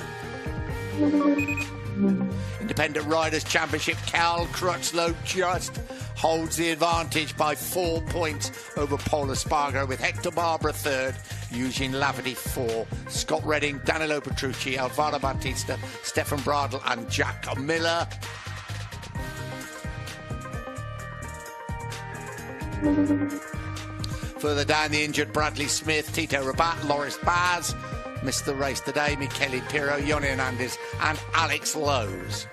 Independent Riders Championship, Cal Crutchlow just holds the advantage by 4 points over Paul Espargaro, with Hector Barbera 3rd, Eugene Lavati 4, Scott Redding, Danilo Petrucci, Alvaro Bautista, Stefan Bradl and Jack Miller. Further down, the injured Bradley Smith, Tito Rabat, Loris Baz. Missed the race today, Michele Pirro, Johnny Hernandez and Alex Lowe's.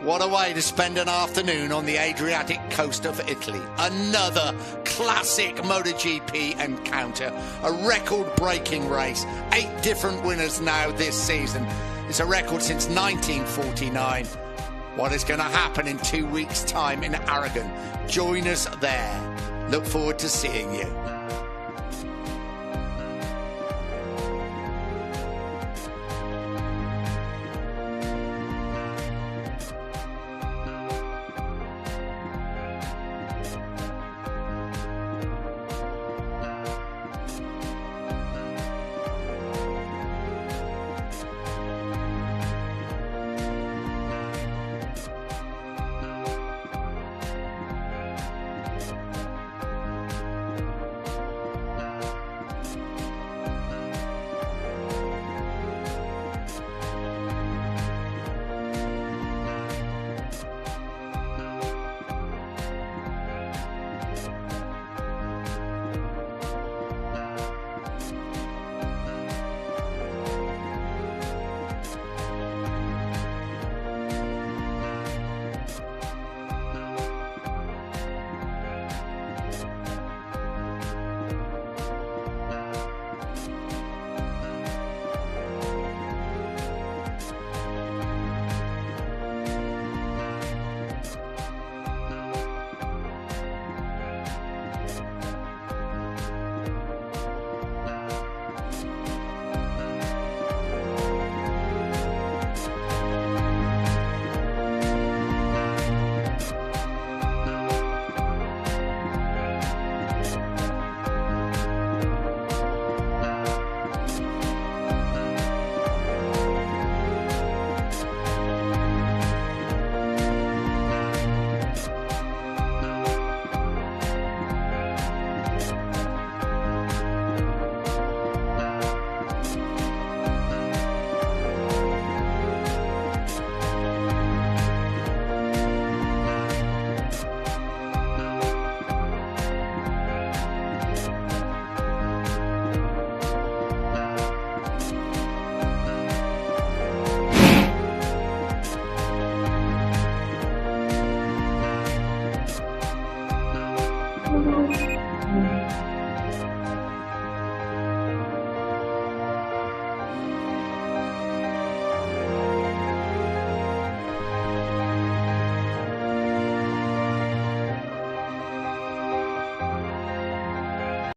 What a way to spend an afternoon on the Adriatic coast of Italy. Another classic MotoGP encounter. A record-breaking race. 8 different winners now this season. It's a record since 1949. What is going to happen in 2 weeks' time in Aragon? Join us there. Look forward to seeing you.